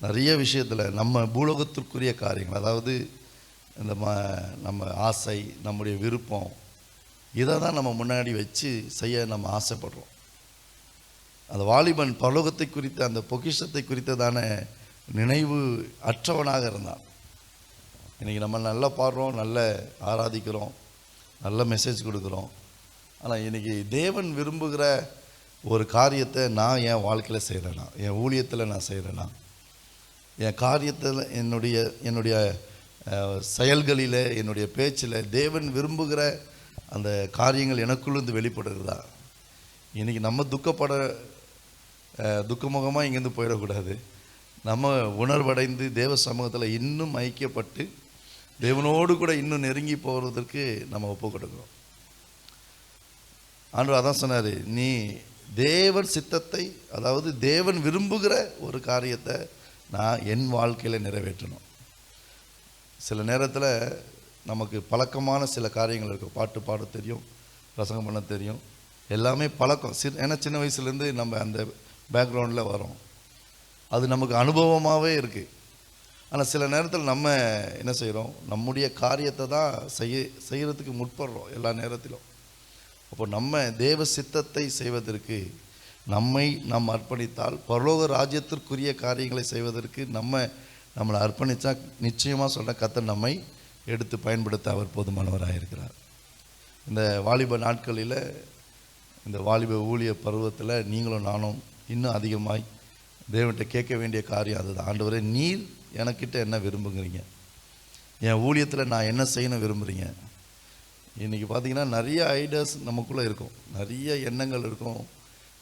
Speaker 8: நிறைய விஷயத்தில் நம்ம பூலோகத்திற்குரிய காரியங்கள், அதாவது இந்த நம்ம ஆசை, நம்முடைய விருப்பம், இதை தான் நம்ம முன்னாடி வச்சு செய்ய நம்ம ஆசைப்படுறோம். அந்த வாலிபன் பரலோகத்தை குறித்த அந்த பொக்கிஷத்தை குறித்ததான நினைவு அற்றவனாக இருந்தான். இன்றைக்கி நம்ம நல்லா பாடுறோம், நல்ல ஆராதிக்கிறோம், நல்ல மெசேஜ் கொடுக்குறோம். ஆனால் இன்றைக்கி தேவன் விரும்புகிற ஒரு காரியத்தை நான் என் வாழ்க்கையில் செய்கிறேன்னா, என் ஊழியத்தில் நான் செய்கிறேன்னா, என் காரியத்தில் என்னுடைய செயல்களில், என்னுடைய பேச்சில் தேவன் விரும்புகிற அந்த காரியங்கள் எனக்குள்ளேருந்து வெளிப்படுகிறதா? இன்றைக்கி நம்ம துக்கமுகமாக இங்கேருந்து போயிடக்கூடாது. நம்ம உணர்வடைந்து தேவ சமூகத்தில் இன்னும் ஐக்கியப்பட்டு தேவனோடு கூட இன்னும் நெருங்கி போகிறதுக்கு நம்ம ஒப்பு கொடுக்குறோம். ஆண்டவர் அதான் சொன்னார், நீ தேவன் சித்தத்தை, அதாவது தேவன் விரும்புகிற ஒரு காரியத்தை நான் என் வாழ்க்கையில் நிறைவேற்றணும். சில நேரத்தில் நமக்கு பழக்கமான சில காரியங்கள் இருக்கும், பாட்டு பாட தெரியும், பிரசங்கம் பண்ண தெரியும், எல்லாமே பழக்கம். ஏன்னா சின்ன வயசுலேருந்து நம்ம அந்த பேக்ரவுண்டில் வரோம், அது நமக்கு அனுபவமாகவே இருக்குது. ஆனால் சில நேரத்தில் நம்ம என்ன செய்கிறோம், நம்முடைய காரியத்தை தான் செய்கிறதுக்கு முற்படுறோம் எல்லா நேரத்திலும். அப்போ நம்ம தேவ சித்தத்தை செய்வதற்கு நாம் அர்ப்பணித்தால், பரலோக ராஜ்யத்திற்குரிய காரியங்களை செய்வதற்கு நம்மளை அர்ப்பணித்தா நிச்சயமாக சொல்கிற கர்த்தர் நம்மை எடுத்து பயன்படுத்த அவர் போதுமானவராக இருக்கிறார். இந்த வாலிப நாட்களில் இந்த வாலிப ஊழிய பருவத்தில் நீங்களும் நானும் இன்னும் அதிகமாய் தேவன்கிட்ட கேட்க வேண்டிய காரியம் அதுதான். ஆண்டவரே, நீர் எனக்கிட்ட என்ன விரும்புகிறீங்க? என் ஊழியத்தில் நான் என்ன செய்யணும் விரும்புகிறீங்க? இன்றைக்கி பார்த்தீங்கன்னா நிறைய ஐடியாஸ் நமக்குள்ளே இருக்கும், நிறைய எண்ணங்கள் இருக்கும்,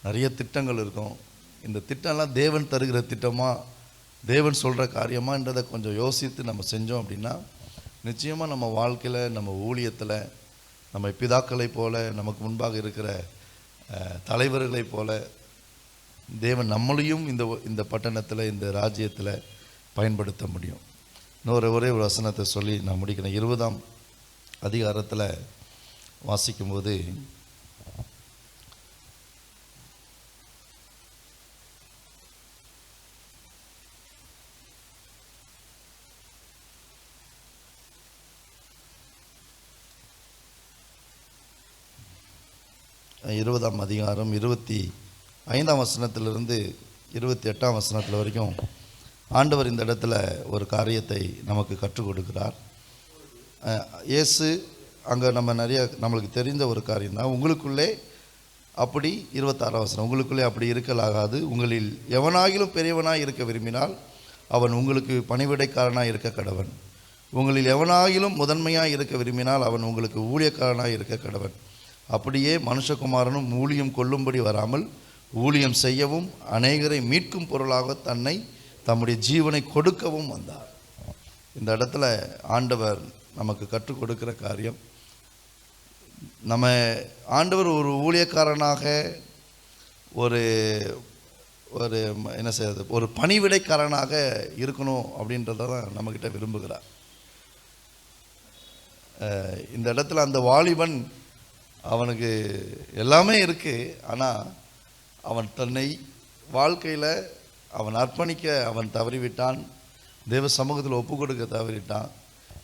Speaker 8: நிறைய திட்டங்கள் இருக்கும். இந்த திட்டம்லாம் தேவன் தருகிற திட்டமா, தேவன் சொல்கிற காரியமான்றதை கொஞ்சம் யோசித்து நம்ம செஞ்சோம் அப்படின்னா நிச்சயமாக நம்ம வாழ்க்கையில், நம்ம ஊழியத்தில், நம்ம பிதாக்களைப் போல, நமக்கு முன்பாக இருக்கிற தலைவர்களைப் போல தேவன் நம்மளையும் இந்த பட்டணத்தில், இந்த ராஜ்யத்தில் பயன்படுத்த முடியும். ஒரே ஒரு வசனத்தை சொல்லி நான் முடிக்கிறேன். 20ஆம் அதிகாரத்தில் வாசிக்கும்போது இருபதாம் அதிகாரம் 25ஆம் வசனத்திலிருந்து 28ஆம் வசனத்தில் வரைக்கும் ஆண்டவர் இந்த இடத்துல ஒரு காரியத்தை நமக்கு கற்றுக் கொடுக்கிறார். இயேசு அங்கே நம்மளுக்கு தெரிந்த ஒரு காரியம் தான். உங்களுக்குள்ளே அப்படி 26ஆம் வசனம், உங்களுக்குள்ளே அப்படி இருக்கலாகாது. உங்களில் எவனாகிலும் பெரியவனாய் இருக்க விரும்பினால் அவன் உங்களுக்கு பணிவிடைக்காரனாய் இருக்க கடவன். உங்களில் எவனாகிலும் முதன்மையாய் இருக்க விரும்பினால் அவன் உங்களுக்கு ஊழியக்காரனாய் இருக்க கடவன். அப்படியே மனுஷகுமாரனும் ஊழியம் கொள்ளும்படி வராமல் ஊழியம் செய்யவும் அநேகரை மீட்கும் பொருளாக தன்னை தம்முடைய ஜீவனை கொடுக்கவும் வந்தார். இந்த இடத்துல ஆண்டவர் நமக்கு கற்றுக் கொடுக்கிற காரியம், நம்ம ஆண்டவர் ஒரு ஊழியக்காரனாக, ஒரு ஒரு என்ன செய்யறது, ஒரு பணிவிடைக்காரனாக இருக்கணும் அப்படின்றத தான் நம்மக்கிட்ட விரும்புகிறார். இந்த இடத்துல அந்த வாலிபன், அவனுக்கு எல்லாமே இருக்குது, ஆனால் அவன் தன்னை வாழ்க்கையில் அவன் அர்ப்பணிக்க அவன் தவறிவிட்டான். தேவ சமூகத்தில் ஒப்பு கொடுக்க தவறிவிட்டான்.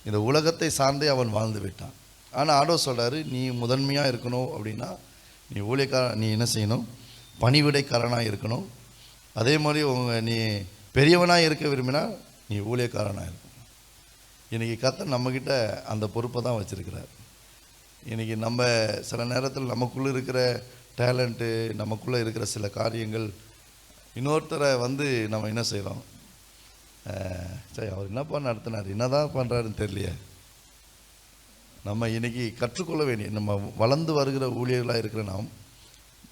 Speaker 8: இந்த உலகத்தை சார்ந்தே அவன் வாழ்ந்து விட்டான். ஆனால் ஆண்டவர் சொல்கிறாரு, நீ முதன்மையாக இருக்கணும் அப்படின்னா நீ நீ என்ன செய்யணும்? பணிவிடைக்காரனாக இருக்கணும். அதே மாதிரி நீ பெரியவனாக இருக்க விரும்பினா நீ ஊழியக்காரனாக இருக்கணும். இன்றைக்கி கர்த்தர் நம்மக்கிட்ட அந்த பொறுப்பை தான் வச்சுருக்கிறார். இன்றைக்கி நம்ம சில நேரத்தில் நமக்குள்ளே இருக்கிற டேலண்ட்டு, நமக்குள்ளே இருக்கிற சில காரியங்கள் இன்னொருத்தரை நம்ம என்ன செய்கிறோம், சரி அவர் என்னப்பா நடத்தினார், என்னதான் பண்ணுறாருன்னு தெரியலையே. நம்ம இன்றைக்கி கற்றுக்கொள்ள வேண்டிய, நம்ம வளர்ந்து வருகிற ஊழியர்களாக இருக்கிற நாம்,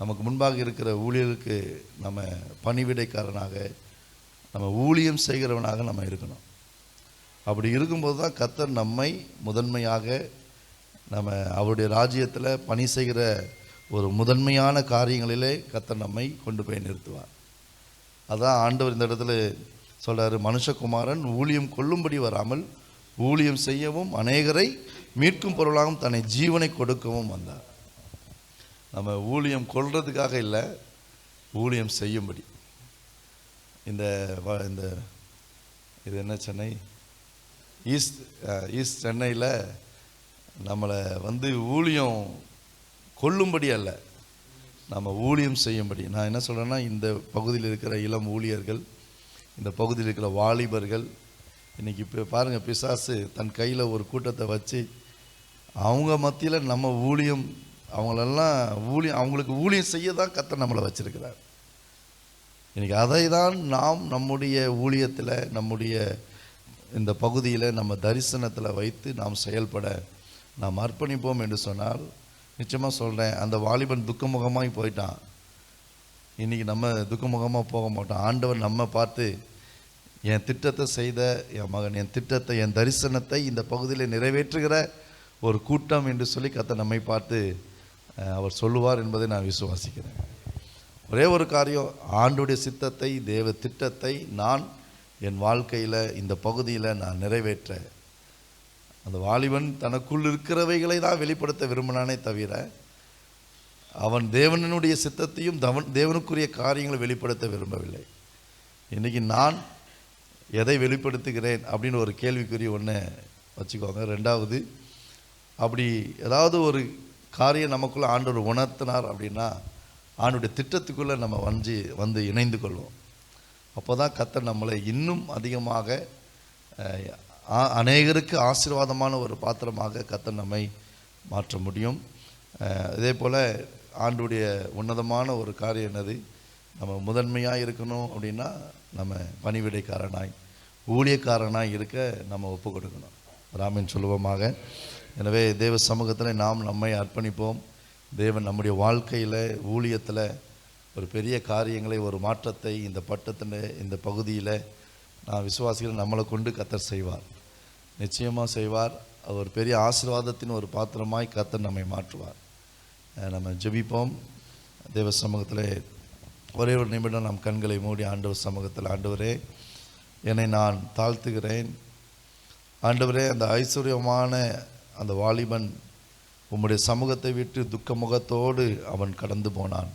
Speaker 8: நமக்கு முன்பாக இருக்கிற ஊழியர்களுக்கு நம்ம பணிவிடைக்காரனாக, நம்ம ஊழியம் செய்கிறவனாக நம்ம இருக்கணும். அப்படி இருக்கும்போது தான் கர்த்தர் நம்மை முதன்மையாக நம்ம அவருடைய ராஜ்யத்தில் பணி செய்கிற ஒரு முதன்மையான காரியங்களிலே கர்த்தர் நம்மை கொண்டு போய் நிறுத்துவார். அதான் ஆண்டவர் இந்த இடத்துல சொல்கிறாரு, மனுஷகுமாரன் ஊழியம் கொள்ளும்படி வராமல் ஊழியம் செய்யவும் அநேகரை மீட்கும் பொருளாகவும் தன்னை ஜீவனை கொடுக்கவும் வந்தார். நம்ம ஊழியம் கொள்றதுக்காக இல்லை, ஊழியம் செய்யும்படி. இந்த இது என்ன, சென்னை ஈஸ்ட் சென்னையில் நம்மளை ஊழியம் கொள்ளும்படி அல்ல, நம்ம ஊழியம் செய்யும்படி. நான் என்ன சொல்கிறேன்னா, இந்த பகுதியில் இருக்கிற இளம் ஊழியர்கள், இந்த பகுதியில் இருக்கிற வாலிபர்கள், இன்றைக்கி இப்போ பாருங்கள், பிசாசு தன் கையில் ஒரு கூட்டத்தை வச்சு அவங்க மத்தியில் நம்ம ஊழியம், அவங்களுக்கு ஊழியம் செய்ய தான் கர்த்தர் நம்மளை வச்சிருக்கிறார். இன்றைக்கி அதை தான் நாம் நம்முடைய ஊழியத்தில், நம்முடைய இந்த பகுதியில், நம்ம தரிசனத்தில் வைத்து நாம் செயல்பட நாம் அர்ப்பணிப்போம் என்று சொன்னால், நிச்சயமாக சொல்கிறேன், அந்த வாலிபன் துக்கமுகமாகி போயிட்டான். இன்றைக்கி நம்ம துக்கமுகமாக போக மாட்டோம். ஆண்டவர் நம்ம பார்த்து, என் திட்டத்தை செய்த என் மகன், என் திட்டத்தை, என் தரிசனத்தை இந்த பகுதியில் நிறைவேற்றுகிற ஒரு கூட்டம் என்று சொல்லி கர்த்தர் நம்மை பார்த்து அவர் சொல்லுவார் என்பதை நான் விசுவாசிக்கிறேன். ஒரே ஒரு காரியம், ஆண்டுடைய சித்தத்தை, தேவ திட்டத்தை நான் என் வாழ்க்கையில், இந்த பகுதியில் நான் நிறைவேற்ற, அந்த வாலிபன் தனக்குள் இருக்கிறவைகளை தான் வெளிப்படுத்த விரும்பினானே தவிர அவன் தேவனுடைய சித்தத்தையும் தேவனுக்குரிய காரியங்களை வெளிப்படுத்த விரும்பவில்லை. இன்றைக்கி நான் எதை வெளிப்படுத்துகிறேன் அப்படின்னு ஒரு கேள்விக்குரிய ஒன்று வச்சுக்கோங்க. ரெண்டாவது, அப்படி ஏதாவது ஒரு காரியம் நமக்குள்ளே ஆண்டவர் உணர்த்தினார் அப்படின்னா ஆண்டுடைய திட்டத்துக்குள்ளே நம்ம இணைந்து கொள்வோம். அப்போ தான் கர்த்தர் நம்மளை இன்னும் அதிகமாக அநேகருக்கு ஆசீர்வாதமான ஒரு பாத்திரமாக கர்த்தர் நம்மை மாற்ற முடியும். இதே போல் ஆண்டுடைய உன்னதமான ஒரு காரியம் என்னது? நம்ம முதன்மையாக இருக்கணும் அப்படின்னா நம்ம பணிவிடைக்காரனாய் ஊழியக்காரனாய் இருக்க நம்ம ஒப்பு கொடுக்கணும். ராமன் சொல்லுவோமாக. எனவே தேவ சமூகத்தில் நாம் நம்மை அர்ப்பணிப்போம். தேவன் நம்முடைய வாழ்க்கையில் ஊழியத்தில் ஒரு பெரிய காரியங்களை, ஒரு மாற்றத்தை இந்த பட்டத்தின் இந்த பகுதியில் நான் விசுவாசிகள் நம்மளை கொண்டு கர்த்தர் செய்வார். நிச்சயமாக செய்வார். அவர் பெரிய ஆசீர்வாதத்தின் ஒரு பாத்திரமாய் கர்த்தர் நம்மை மாற்றுவார். நம்ம ஜெபிப்போம். தேவ சமூகத்தில் ஒரே ஒரு நிமிடம் நாம் கண்களை மூடி ஆண்டவர் சமூகத்தில், ஆண்டவரே என்னை நான் தாழ்த்துகிறேன். ஆண்டவரே, அந்த ஐஸ்வர்யமான அந்த வாலிபன் உம்முடைய சமூகத்தை விட்டு துக்க முகத்தோடு அவன் கடந்து போனான்.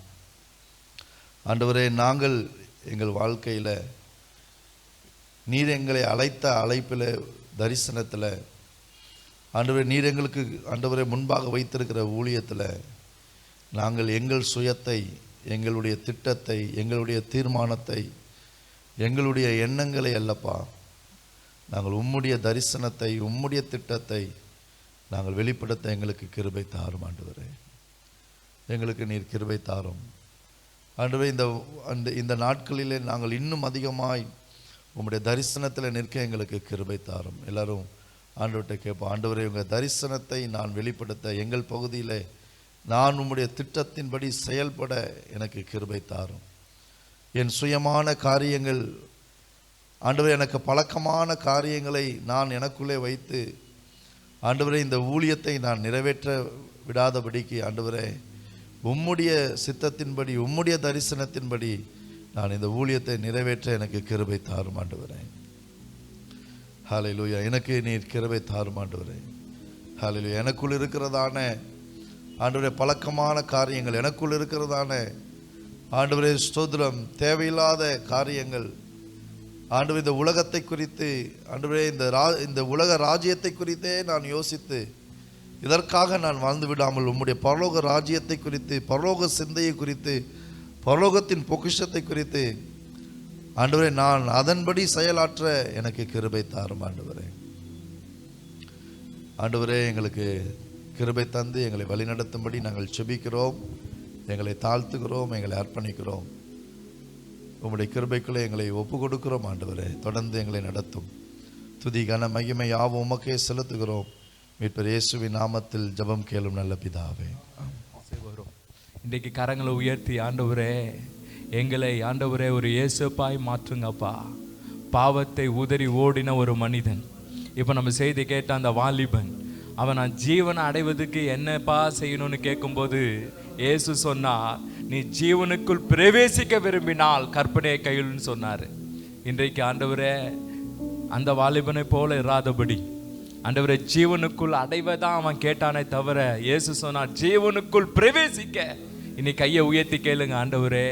Speaker 8: ஆண்டவரே, நாங்கள் எங்கள் வாழ்க்கையில் நீர் எங்களை அழைத்த அழைப்பில், தரிசனத்தில், ஆண்டவரே நீர் எங்களுக்கு ஆண்டவரே முன்பாக வைத்திருக்கிற ஊழியத்தில் நாங்கள் எங்கள் சுயத்தை, எங்களுடைய திட்டத்தை, எங்களுடைய தீர்மானத்தை, எங்களுடைய எண்ணங்களை அல்லப்பா, நாங்கள் உம்முடைய தரிசனத்தை, உம்முடைய திட்டத்தை நாங்கள் வெளிப்படுத்த எங்களுக்கு கிருபை தாரும். ஆண்டவரே, எங்களுக்கு நீர் கிருபை தாரும். ஆண்டவரே, இந்த நாட்களிலே நாங்கள் இன்னும் அதிகமாய் உம்முடைய தரிசனத்தில் நிற்க எங்களுக்கு கிருபை தாரும். எல்லாரும் ஆண்டவர்கிட்ட கேட்போம். ஆண்டவரே, உங்கள் தரிசனத்தை நான் வெளிப்படுத்த எங்கள் பகுதியில் நான் உம்முடைய திட்டத்தின்படி செயல்பட எனக்கு கிருபை தாரும். என் சுயமான காரியங்கள் ஆண்டவரே, எனக்கு பழக்கமான காரியங்களை நான் எனக்குள்ளே வைத்து ஆண்டவரே இந்த ஊழியத்தை நான் நிறைவேற்ற விடாதபடிக்கு ஆண்டவரே உம்முடைய சித்தத்தின்படி, உம்முடைய தரிசனத்தின்படி நான் இந்த ஊழியத்தை நிறைவேற்ற எனக்கு கிருபை தாரும் ஆண்டவரே. ஹல்லேலூயா. எனக்கு நீர் கிருபை தாரும் ஆண்டவரே. ஹல்லேலூயா. எனக்குள் இருக்கிறதான ஆண்டவரே பழக்கமான காரியங்கள், எனக்குள் இருக்கிறதான ஆண்டவரே ஸ்தோத்திரம் தேவையில்லாத காரியங்கள், ஆண்டவரே இந்த உலகத்தை குறித்து, ஆண்டவரே இந்த உலக ராஜ்யத்தை குறித்தே நான் யோசித்து இதற்காக நான் வாழ்ந்து விடாமல் உம்முடைய பரலோக ராஜ்யத்தை குறித்து, பரலோக சிந்தையை குறித்து, பரலோகத்தின் பொக்கிஷத்தை குறித்து ஆண்டவரே நான் அதன்படி செயலாற்ற எனக்கு கிருபை தாரும் ஆண்டவரே. ஆண்டவரே, எங்களுக்கு கிருபை தந்து எங்களை வழிநடத்தும்படி நாங்கள் செபிக்கிறோம், எங்களை தாழ்த்துகிறோம், எங்களை அர்ப்பணிக்கிறோம். உம்முடைய கிருபைக்குள்ளே எங்களை ஒப்பு கொடுக்கிறோம் ஆண்டவரே. தொடர்ந்து எங்களை நடத்தும். துதி கன மகிமை யாவும் உமக்கே செலுத்துகிறோம். மீட்பர் இயேசுவின் நாமத்தில் ஜெபம் கேளும் நல்ல பிதாவே.
Speaker 9: இன்றைக்கு கரங்களை உயர்த்தி, ஆண்டவரே எங்களை ஆண்டவரே ஒரு இயேசுப்பாய் மாற்றுங்கப்பா. பாவத்தை உதறி ஓடின ஒரு மனிதன், இப்போ நம்ம செய்தி கேட்ட அந்த வாலிபன், அவன் நான் ஜீவனை அடைவதற்கு என்னப்பா செய்யணும்னு கேட்கும்போது இயேசு சொன்னார், நீ ஜீவனுக்குள் பிரவேசிக்க விரும்பினால் கற்பனையை கையில்னு சொன்னார். இன்றைக்கு ஆண்டவரே அந்த வாலிபனை போல இராதபடி ஆண்டவரே ஜீவனுக்குள் அடைவதான் அவன் கேட்டானே தவிர இயேசு சொன்னார் ஜீவனுக்குள் பிரவேசிக்க. இனி கையை உயர்த்தி கேளுங்க, ஆண்டவரே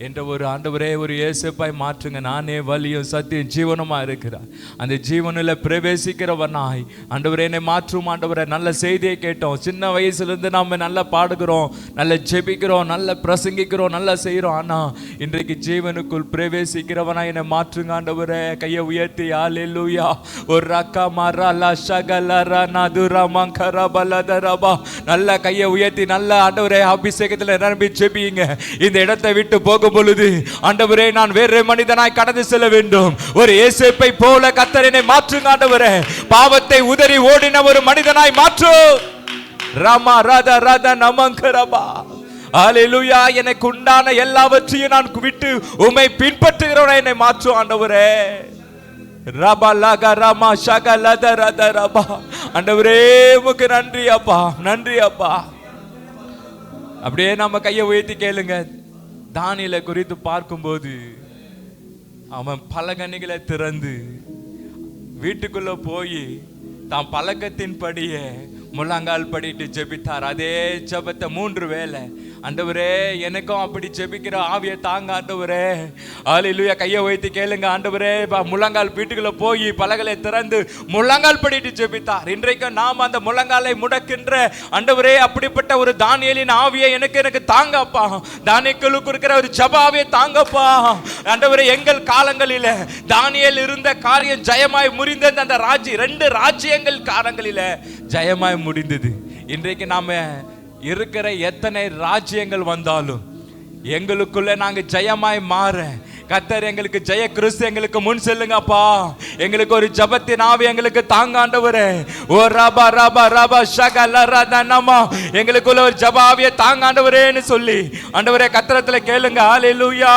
Speaker 9: என்ற ஒரு ஆண்டவரே ஒரு இயேசுப்பாய் மாற்றுங்க. நானே வலியும் சத்தியம் ஜீவனமா இருக்கிறார். அந்த ஜீவனில் பிரவேசிக்கிறவனாய் ஆண்டவரே என்னை மாற்றும் ஆண்டவரே. நல்ல செய்தியை கேட்டோம். சின்ன வயசுலேருந்து நாம் நல்லா பாடுகிறோம், நல்ல ஜெபிக்கிறோம், நல்ல பிரசங்கிக்கிறோம், நல்லா செய்கிறோம். ஆனால் இன்றைக்கு ஜீவனுக்குள் பிரவேசிக்கிறவனாய் என்னை மாற்றுங்க ஆண்டவரே. கையை உயர்த்தி ஹல்லேலூயா. ஒரு ரக்கா மரா ஷகலரா நதுரா மங்கரா பலதரபா. நல்ல கையை உயர்த்தி நல்ல ஆண்டவரே அபிஷேகத்தில் நிரம்பி ஜெபியுங்க. இந்த இடத்தை விட்டு போக பொழுது ஆண்டவரே நான் வேறு மனிதனாய் கடந்து செல்ல வேண்டும். ஒரு இயேசுவை போல கர்த்தர் என்னை மாற்றுங்க ஆண்டவரே. பாவத்தை உதறி ஓடின ஒரு மனிதனாய் மாற்று. ராமா ராதா ராதா நமங்கரபா. ஹல்லேலூயா. எனக்கு உண்டான எல்லாவற்றையும் நான் விட்டு உம்மை பின்பற்றுகிறவனை என்னை மாற்று ஆண்டவரே. ரபா லகா ராமா ஷகலத ரத ரபா. ஆண்டவரே உமக்கு நன்றி அப்பா, நன்றி அப்பா. அப்படியே நம்ம கையை உயர்த்தி கேளுங்க. தானியேலை குறித்து பார்க்கும்போது அவன் பலகணிகளை திறந்து வீட்டுக்குள்ள போய் தான் பழக்கத்தின்படியே முழங்கால் படிட்டு ஜெபித்தார். அதே ஜெபத்தை 3 வேளை. ஆண்டவரே எனக்கும் அப்படி ஜெபிக்கிற ஆவியை தாங்க ஆண்டவரே. ஹல்லேலூயா. கையை வைத்து கேளுங்க. ஆண்டவரே முழங்கால் வீட்டுக்குள்ள போய் பலகலை திறந்து முழங்கால் படிட்டு ஜெபித்தார். இன்றைக்கு நாம் அந்த முழங்காலை முடக்கின்ற ஆண்டவரே அப்படிப்பட்ட ஒரு தானியேலின் ஆவியை எனக்கு தாங்கப்பா. தானியேலுக்கு இருக்கிற ஒரு ஜெப ஆவியை தாங்கப்பா ஆண்டவரே. எங்கள் காலங்களில தானியேல் இருந்த காரியம் ஜெயமாய் முறிந்தது. அந்த 2 ராஜ்யங்கள் காலங்களில ஜெயமாய் முடிந்தது. இன்றைக்கு நாம இருக்கிற எத்தனை ராஜ்யங்கள் வந்தாலும் எங்களுக்குள்ள நாங்க ஜெயமாய் மாற கர்த்தர் எங்களுக்கு ஜெய கிறிஸ்து எங்களுக்கு முன் செல்லுங்கப்பா. எங்களுக்கு ஒரு ஜபத்தின் ஆவி எங்களுக்கு தாங்க ஆண்டவரே. ஓ ரபா ரபா ரபா ஷகல ரதனமா, எங்களுக்குள்ள ஒரு ஜப ஆவியை தாங்க ஆண்டவரேன்னு சொல்லி ஆண்டவரே கர்த்தரத்துல கேளுங்க. ஹல்லேலூயா.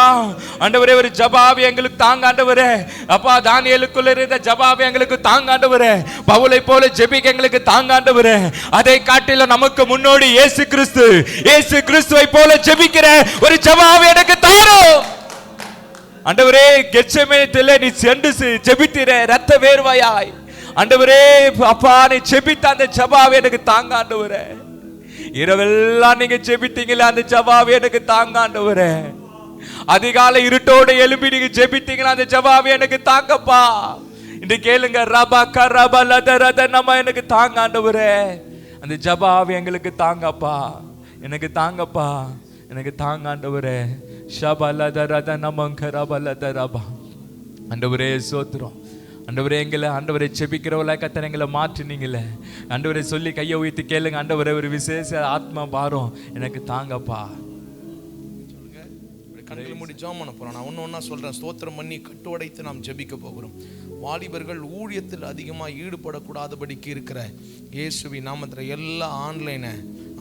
Speaker 9: ஆண்டவரே ஒரு ஜப ஆவி எங்களுக்கு தாங்க ஆண்டவரே. அப்பா தானியேலுக்குள்ள இருந்த ஜப ஆவி எங்களுக்கு தாங்க ஆண்டவரே. பவுலை போல ஜெபிக்க எங்களுக்கு தாங்க ஆண்டவரே. அதை காட்டிலும் நமக்கு முன்னோடி இயேசு கிறிஸ்துவை போல ஜெபிக்கிற ஒரு ஜப ஆவி எனக்கு தாரும் ஆண்டவரே. கெத்செமனேயிலே நீ சென்று ஜெபித்திர ரத்த வேர்வையாய் ஆண்டவரே. அப்பா நீ ஜெபித்த அந்த ஜெபாவை எனக்கு தாங்க ஆண்டவரே. இரவெல்லாம் நீங்க ஜெபித்தீங்களா, அந்த ஜெபாவை எனக்கு தாங்க ஆண்டவரே. அதிகாலை இருட்டோடு எழுப்பி நீங்க ஜெபித்தீங்களா, அந்த ஜெபாவை எனக்கு தாங்கப்பா. இன்று கேளுங்க. ரபா கரபா லத ரத நம்ம எனக்கு தாங்க ஆண்டவரே. அந்த ஜெபாவை எங்களுக்கு தாங்கப்பா, எனக்கு தாங்கப்பா, எனக்கு தாங்க ஆண்டவரே. ஷபலதரத நமங்கரபலதரபா. ஆண்டவரே சோத்திரம். ஆண்டவரே எங்களை ஆண்டவரை செபிக்கிறவளா கர்த்தர் எங்களை மாற்றினீங்களே ஆண்டவரை சொல்லி கையை உயர்த்தி கேளுங்க. ஆண்டவரே ஒரு விசேஷ ஆத்மா பாரம் எனக்கு தாங்கப்பா.
Speaker 1: கண்களை மூடி ஜெபம் பண்ண போறோம். நான் ஒன்று ஒன்றா சொல்கிறேன். ஸ்தோத்திரம் பண்ணி கட்டுவடைத்து நாம் ஜெபிக்க போகிறோம். வாலிபர்கள் ஊழியத்தில் அதிகமாக ஈடுபடக்கூடாதபடிக்கு இருக்கிற இயேசுவின் நாமத்தில் எல்லா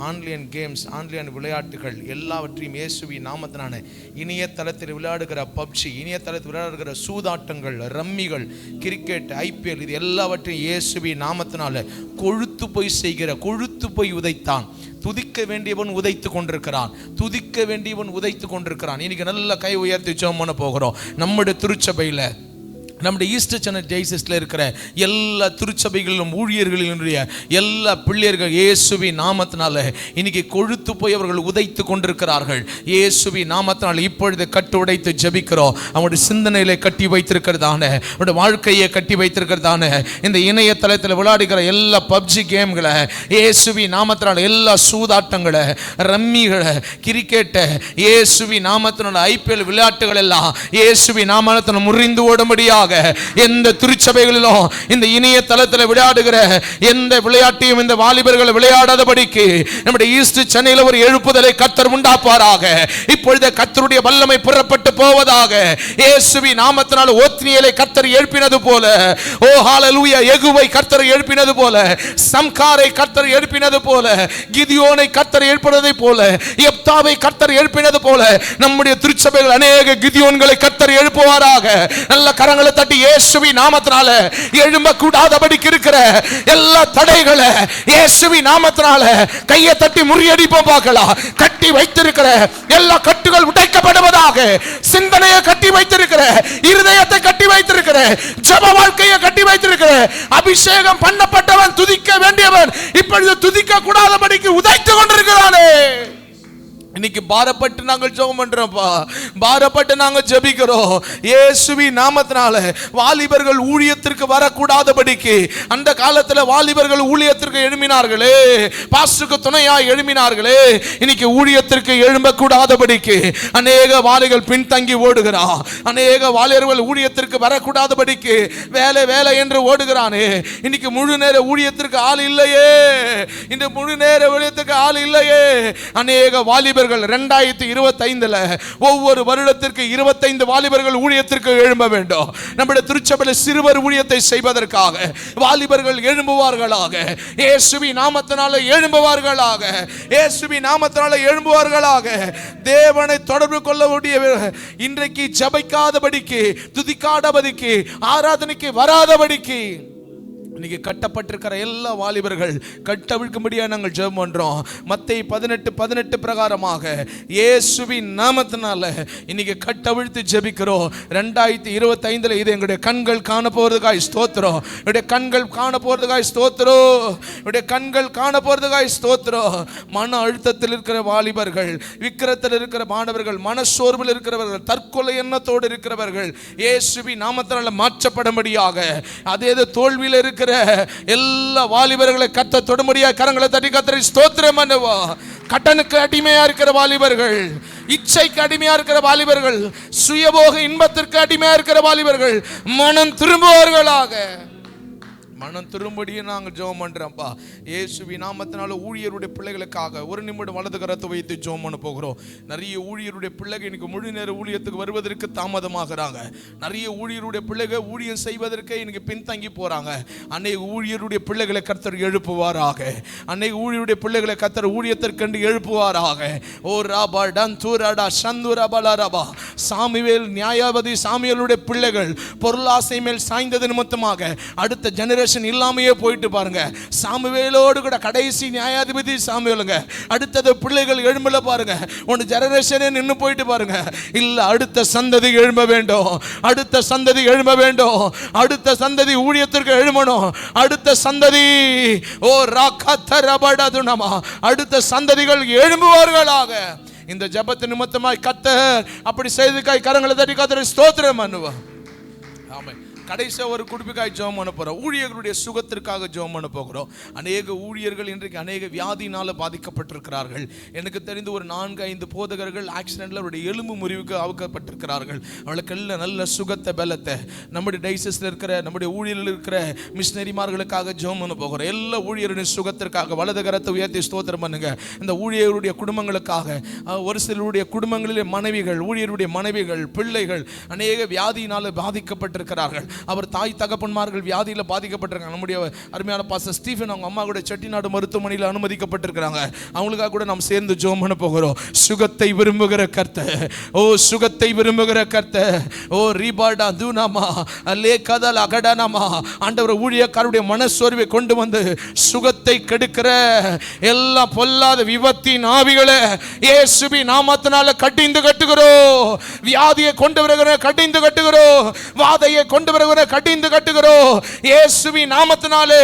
Speaker 1: ஆன்லைன் கேம்ஸ், ஆன்லைன் விளையாட்டுகள் எல்லாவற்றையும் இயேசுவின் நாமத்தினான இணையதளத்தில் விளையாடுகிற பப்ஜி, இணையதளத்தில் விளையாடுகிற சூதாட்டங்கள், ரம்மிகள், கிரிக்கெட், ஐபிஎல், இது எல்லாவற்றையும் இயேசுவின் நாமத்தினால கொழுத்து போய் உதைத்தான். துதிக்க வேண்டியவன் உதைத்து கொண்டிருக்கிறான். இன்னைக்கு நல்ல கை உயர்த்தி ஜெபம் பண்ண போகிறோம். நம்முடைய திருச்சபையில், நம்முடைய ஈஸ்டர் சர்ச் ஜெய்சஸ்ல இருக்கிற எல்லா திருச்சபைகளிலும் ஊழியர்களினுடைய எல்லா பிள்ளையர்கள் இயேசுவின் நாமத்தினால இன்னைக்கு கொழுத்து போய் அவர்கள் உதைத்து கொண்டிருக்கிறார்கள். இயேசுவின் நாமத்தினால இப்பொழுது கட்டு உடைத்து ஜெபிக்கிறோம். அவனுடைய சிந்தனையில கட்டி வைத்திருக்கிறதான, அவனுடைய வாழ்க்கையை கட்டி வைத்திருக்கிறதான இந்த இணையதளத்தில் விளையாடுகிற எல்லா பப்ஜி கேம்களை இயேசுவின் நாமத்தினால, எல்லா சூதாட்டங்களை, ரம்மிகளை, கிரிக்கெட்டை இயேசுவின் நாமத்தினால, ஐபிஎல் விளையாட்டுகள் எல்லாம் இயேசுவின் நாமத்தினால முறிந்து ஓடும்படியாக எந்த திருச்சபைகளிலும் இந்த இணையதளத்தில் விளையாடுகிற எந்த விளையாட்டையும் இந்த வாலிபர்கள் விளையாடாதபடிக்கு நம்முடைய ஈஸ்ட் சென்னையில் ஒரு எழுப்புதலை கர்த்தர் உண்டாப்பாராக. இப்பொழுது கர்த்தருடைய வல்லமை புறப்பட்டு போவதாக. இயேசுவின் நாமத்தினால் ஓத்னியேலை கர்த்தர் எழுப்பினது போல, ஓ ஹalleluya, யெகூவை கர்த்தர் எழுப்பினது போல, சம்காரை கர்த்தர் எழுப்பினது போல, கிதியோனை கர்த்தர் எழுப்பினதை போல, யெப்தாவை கர்த்தர் எழுப்பினது போல நம்முடைய திருச்சபைகள் அநேக கிதியோன்களை கர்த்தர் எழுப்புவாராக. நல்ல கரங்களை தட்டி இயேசுவின் நாமத்தினால எழும்ப கூடாதபடிக்கு இருக்கிற எல்லா தடைகளை இயேசுவின் நாமத்தினால கையை தட்டி முறியடிப்போம். பார்க்கலாம். கட்டி வைத்திருக்கிற எல்லா கட்டுகள் உடைக்கப்படுவதாக. சிந்தனையை கட்டி வைத்திருக்கிற, இருதயத்தை கட்டி வைத்திருக்கிற, ஜெப வாழ்க்கையை கட்டி வைத்திருக்கிற, அபிஷேகம் பண்ணப்பட்டவன் துதிக்க வேண்டியவன் இப்பொழுது துதிக்க கூடாதபடிக்கு உதைத்து கொண்டிருக்கிறானே. இன்னைக்கு பாரப்பட்டு நாங்கள் ஜெபம் பண்றோம்ப்பா, பாரப்பட்டு நாங்கள் ஜெபிக்கிறோம். இயேசுவின் நாமத்தினால வாலிபர்கள் ஊழியத்திற்கு வரக்கூடாதபடிக்கு, அந்த காலத்தில் வாலிபர்கள் ஊழியத்திற்கு எழும்பினார்களே, பாஸ்டருக்கு துணையாய் எழும்பினார்களே, இன்னைக்கு ஊழியத்திற்கு எழும்பக்கூடாதபடிக்கு அநேக வாலிகள் பின்தங்கி ஓடுகிறான். அநேக வாலிபர்கள் ஊழியத்திற்கு வரக்கூடாதபடிக்கு வேலை என்று ஓடுகிறானே. இன்னைக்கு முழு நேர ஊழியத்திற்கு ஆள் இல்லையே, இந்த முழு நேர ஊழியத்துக்கு ஆள் இல்லையே. அநேக வாலிபர்கள் 2025 ஒவ்வொரு வருடத்திற்கு 25 வாலிபர்கள் ஊழியத்திற்கு எழும்ப வேண்டும். நம்முடைய திருச்சபையில் சிறுவர் ஊழியத்தை செய்வதற்காக வாலிபர்கள் எழும்புவார்களாக. இயேசுவின் நாமத்தினால எழும்புவார்களாக. இயேசுவின் நாமத்தினால எழும்புவார்களாக. தேவனை தொடர்பு கொள்ளக்கூடிய இன்றைக்கு ஜெபிக்காதபடிக்கு, துதிக்காதபடிக்கு, ஆராதனைக்கு வராதபடிக்கு இன்னைக்கு கட்டப்பட்டிருக்கிற எல்லா வாலிபர்கள் கட்டவிழ்க்கும்படியா நாங்கள் ஜெபம் பண்றோம். மத்தேயு 18:18 பிரகாரமாக இயேசுவின் நாமத்தினால இன்னைக்கு கட்டவிழ்த்து ஜெபிக்கிறோம். 2025 இது எங்களுடைய கண்கள் காண போறதுக்காய் ஸ்தோத்திரம். என்னுடைய கண்கள் காண போறதுக்காய் ஸ்தோத்திரம். என்னுடைய கண்கள் காண போறதுக்காய் ஸ்தோத்திரம். மன அழுத்தத்தில் இருக்கிற வாலிபர்கள், விக்கிரத்தில் இருக்கிற மாணவர்கள், மனசோர்வில் இருக்கிறவர்கள், தற்கொலை எண்ணத்தோடு இருக்கிறவர்கள் இயேசுவின் நாமத்தினால மாற்றப்படும்படியாக, அதே தோல்வியில் இருக்கிற எல்லா வாலிபர்களை கர்த்தர் தொடும்படியா கரங்களை தட்டி கர்த்தரை ஸ்தோத்திரம் பண்ணுவா. கடனுக்கு அடிமையா இருக்கிற வாலிபர்கள், இச்சைக்கு அடிமையா இருக்கிற வாலிபர்கள், சுயபோக இன்பத்திற்கு அடிமையா இருக்கிற வாலிபர்கள் மனம் திரும்புவார்களாக. மனம் திரும்படியே நாங்கள் ஜெபம் பண்றோம்ப்பா. இயேசுவி நாமத்தினால ஊழியருடைய பிள்ளைகளுக்காக ஒரு நிமிடம் வலது கரத்தை வைத்து ஜெபம் பண்ண போகிறோம். நிறைய ஊழியருடைய பிள்ளைகள் இன்னைக்கு முழு நேர ஊழியத்துக்கு வருவதற்கு தாமதமாகறாங்க. நிறைய ஊழியருடைய பிள்ளைகள் ஊழியம் செய்வதற்கே இன்னைக்கு பின்தங்கி போறாங்க. அன்னைக்கு ஊழியருடைய பிள்ளைகளை கர்த்தர் எழுப்புவாராக. அன்னைக்கு ஊழியருடைய பிள்ளைகளை கர்த்தர் ஊழியத்திற்கென்று எழுப்புவாராக. ஓ ராபா டன் தூராடா சந்துரா பலரபா. சாமுவேல் நியாயாதிபதி சாமுவேலுடைய பிள்ளைகள் பொருளாசை மேல் சாய்ந்தது நிமித்தமாக அடுத்த ஜெனரேஷன் இல்லாமையே போயிட்டு பாருங்க. சாமுவேலோடு கூட கடைசி நியாயாதிபதி சாமுவேலுங்க. அடுத்தது பிள்ளைகள் எழும்பல பாருங்க. ஒன்று ஜெனரேஷனே நின்று போயிட்டு பாருங்க. இல்ல, அடுத்த சந்ததி எழும்ப வேண்டும். அடுத்த சந்ததி எழும்ப வேண்டும். அடுத்த சந்ததி ஊழியத்திற்கு எழும்பணும். அடுத்த சந்ததி ஓ ராகதரபடதுனமா அடுத்த சந்ததிகள் எழும்புவார்களாக. இந்த ஜெபத்து நிமித்தமாய் கர்த்தர் அப்படி செய்துக்காய் கரங்களை தட்டி கர்த்தரை ஸ்தோத்திரம் பண்ணுவா. ஆமென். கடைசியாக ஒரு குடும்பக்காய் ஜெபம் பண்ண போகிறோம். ஊழியர்களுடைய சுகத்திற்காக ஜெபம் பண்ண போகிறோம். அநேக ஊழியர்கள் இன்றைக்கு அநேக வியாதியினால் பாதிக்கப்பட்டிருக்கிறார்கள். எனக்கு தெரிந்து ஒரு 4-5 போதகர்கள் ஆக்சிடென்ட்ல அவருடைய எலும்பு முறிவுக்கு அவுக்கப்பட்டிருக்கிறார்கள். அவளுக்கெல்லாம் நல்ல சுகத்தை பலத்தை நம்முடைய டைசஸில் இருக்கிற நம்முடைய ஊழியர்கள் இருக்கிற மிஷினரிமார்களுக்காக ஜெபம் பண்ண போகிறோம். எல்லா ஊழியருடைய சுகத்திற்காக வலது கரத்தை உயர்த்தி ஸ்தோத்திரம் பண்ணுங்க. இந்த ஊழியருடைய குடும்பங்களுக்காக, ஒரு சிலருடைய குடும்பங்களிலே மனைவிகள், ஊழியருடைய மனைவிகள், பிள்ளைகள் அநேக வியாதியினால் பாதிக்கப்பட்டிருக்கிறார்கள். அவர் தாய் தகப்பன்மார்கள் வியாதியில் பாதிக்கப்பட்டிருக்காங்க. நம்முடைய அருமையான பாஸ்டர் ஸ்டீஃபன் அவங்க அம்மா கூட செட்டிநாடு மருத்துவமனையில் அனுமதிக்கப்பட்டிருக்கிறாங்க. அவங்களுக்காக கூட நாம் சேர்ந்து ஜெபம் பண்ண போகிறோம். சுகத்தை விரும்புகிற கர்த்தர், ஓ சுகத்தை விரும்புகிற கர்த்தர், ஓ ரீபாடா தூனாமா லே கதல் அகடனாமா ஆண்டவர் ஊழியக்காரருடைய மனசோர்வை கொண்டு வந்து சுகத்தை கெடுக்கிற எல்லா பொல்லாத விபத்தின் ஆவிகளை இயேசுவின் நாமத்தினால கட்டிந்து கட்டுகிறோம். வியாதியை கொண்டு வருகிற கட்டிந்து கட்டுகிறோம். வாதையை கொண்டு வருகிற கட்டிந்து கட்டுகிறோம். இயேசுவின் நாமத்தினாலே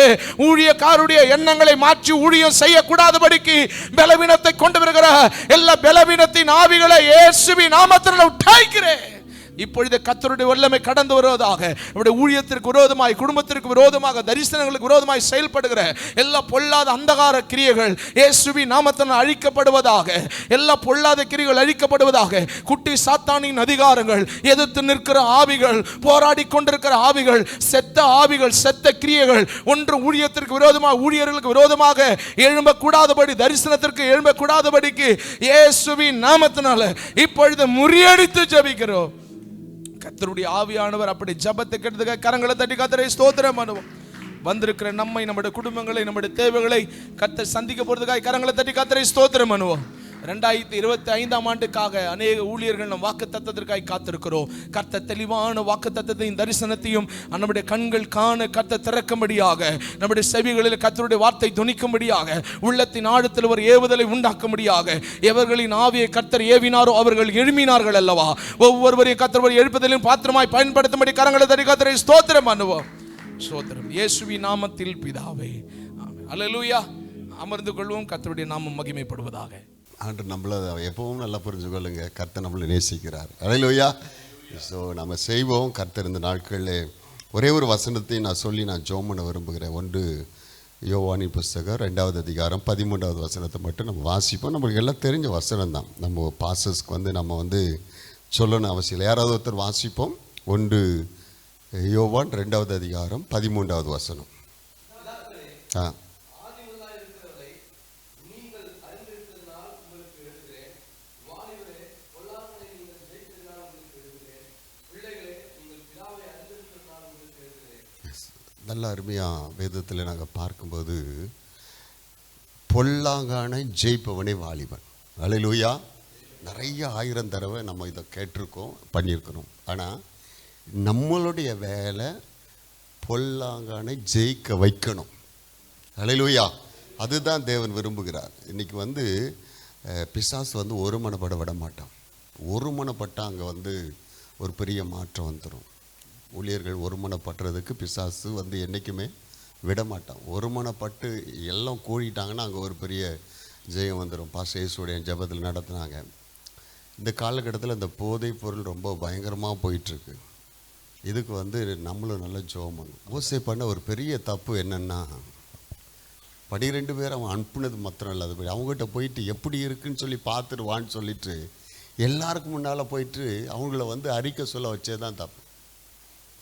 Speaker 1: ஊழியக்காரருடைய எண்ணங்களை மாற்றி ஊழியம் செய்யக்கூடாதபடிக்கு பலவீனத்தை கொண்டு வருகிற எல்லா பலவீனத்தின் ஆவிகளை இயேசுவின் நாமத்தினால உடைக்கிறேன். இப்பொழுது கர்த்தருடைய வல்லமை கடந்து வருவதாக. நம்முடைய ஊழியத்திற்கு விரோதமாய், குடும்பத்திற்கு விரோதமாக, தரிசனங்களுக்கு விரோதமாய் செயல்படுகிற எல்லா பொல்லாத அந்தகார கிரியைகள் இயேசுவின் நாமத்தினால் அழிக்கப்படுவதாக. எல்லா பொல்லாத கிரியைகள் அழிக்கப்படுவதாக. குட்டி சாத்தானின் அதிகாரங்கள், எதிர்த்து நிற்கிற ஆவிகள், போராடி கொண்டிருக்கிற ஆவிகள், செத்த ஆவிகள், செத்த கிரியைகள் ஒன்று ஊழியத்திற்கு விரோதமாக, ஊழியர்களுக்கு விரோதமாக எழும்பக்கூடாதபடி, தரிசனத்திற்கு எழும்பக்கூடாதபடிக்கு இயேசுவின் நாமத்தினால இப்பொழுது முறியடித்து ஜெபிக்கிறோம். கர்த்தருடைய ஆவியானவர் அப்படி ஜெபத்தை கேட்டதுக்கு கரங்களை தட்டி கர்த்தரை ஸ்தோத்திரம் பண்ணுவோம். வந்திருக்கிற நம்மை, நம்முடைய குடும்பங்களை, நம்முடைய தேவைகளை கர்த்தர் சந்திக்க போறதுக்காக கரங்களை தட்டி கர்த்தரை ஸ்தோத்திரம் பண்ணுவோம். 2025 ஆண்டுக்காக அநேக ஊழியர்கள் நம் வாக்கு தத்தத்திற்காக காத்திருக்கிறோம். கர்த்தர் தெளிவான வாக்கு தத்தத்தையும் தரிசனத்தையும் நம்முடைய கண்கள் காண கர்த்தர் திறக்கும்படியாக, நம்முடைய செவிகளில் கர்த்தருடைய வார்த்தை துணிக்கும்படியாக, உள்ளத்தின் ஆழத்தில் ஒரு ஏவுதலை உண்டாக்கும்படியாக, எவர்களின் ஆவியை கர்த்தர் ஏவினாரோ அவர்கள் எழுப்பினார்கள் அல்லவா. ஒவ்வொருவரையும் கர்த்தர் எழுப்புதலின் பாத்திரமாய் பயன்படுத்தும்படி கரங்களை தட்டி கர்த்தரை ஸ்தோத்திரம் பண்ணுவோம். ஸ்தோத்திரம் இயேசுவின் நாமத்தில் பிதாவே, ஆமென். அல்லேலூயா. அமர்ந்து கொள்வோம். கர்த்தருடைய நாமம் மகிமைப்படுவதாக.
Speaker 10: ஆண்டவர் நம்மளை எப்பவும் நல்லா புரிஞ்சுக்கொள்ளுங்க. கர்த்தர் நம்மளை நேசிக்கிறார். அல்லேலூயா. ஸோ நம்ம செய்வோம். கர்த்தர் இந்த நாட்களில் ஒரே ஒரு வசனத்தை நான் சொல்லி நான் ஜெபம் பண்ண விரும்புகிறேன். 1 யோவானின் புஸ்தகம் 2வது அதிகாரம் 13வது வசனத்தை மட்டும் நம்ம வாசிப்போம். நம்மளுக்கு எல்லாம் தெரிஞ்ச வசனம் தான். நம்ம பாசஸ்க்கு நம்ம சொல்லணும் அவசியம் இல்லை. யாராவது ஒருத்தர் வாசிப்போம். 1 யோவான் 2வது அதிகாரம் 13வது வசனம். நல்ல அருமையாக வேதத்தில் நாங்கள் பார்க்கும்போது பொல்லாங்கான ஜெயிப்பவனே வாலிபன். அல்லேலூயா. நிறைய 1000 தடவை நம்ம இதை கேட்டிருக்கோம், பண்ணியிருக்கிறோம். ஆனால் நம்மளுடைய வேலை பொல்லாங்கானை ஜெயிக்க வைக்கணும். அல்லேலூயா. அதுதான் தேவன் விரும்புகிறார். இன்றைக்கி பிசாசு ஒருமனப்பட விட மாட்டான். ஒருமனப்பட்டால் அங்கே ஒரு பெரிய மாற்றம் வந்துடும். ஊழியர்கள் ஒருமனப்படுறதுக்கு பிசாசு என்றைக்குமே விட மாட்டான். ஒருமனப்பட்டு எல்லாம் கூடிட்டாங்கன்னா அங்கே ஒரு பெரிய ஜெயம் வந்துடும். பாஸ்டர் இயேசுடைய ஜெபத்தில் நடத்துனாங்க. இந்த காலகட்டத்தில் இந்த போதைப் பொருள் ரொம்ப பயங்கரமாக போயிட்டுருக்கு. இதுக்கு நம்மளும் நல்ல ஜெபம் பண்ணணும். மோசே பண்ண ஒரு பெரிய தப்பு என்னென்னா, 12 பேர் அவன் அனுப்புனது மாத்திரம் இல்லாத போய் அவங்ககிட்ட போயிட்டு எப்படி இருக்குன்னு சொல்லி பார்த்துருவான்னு சொல்லிட்டு எல்லாருக்கும் முன்னால் போயிட்டு அவங்கள அறிக்கை சொல்ல வச்சே தான் தப்பு.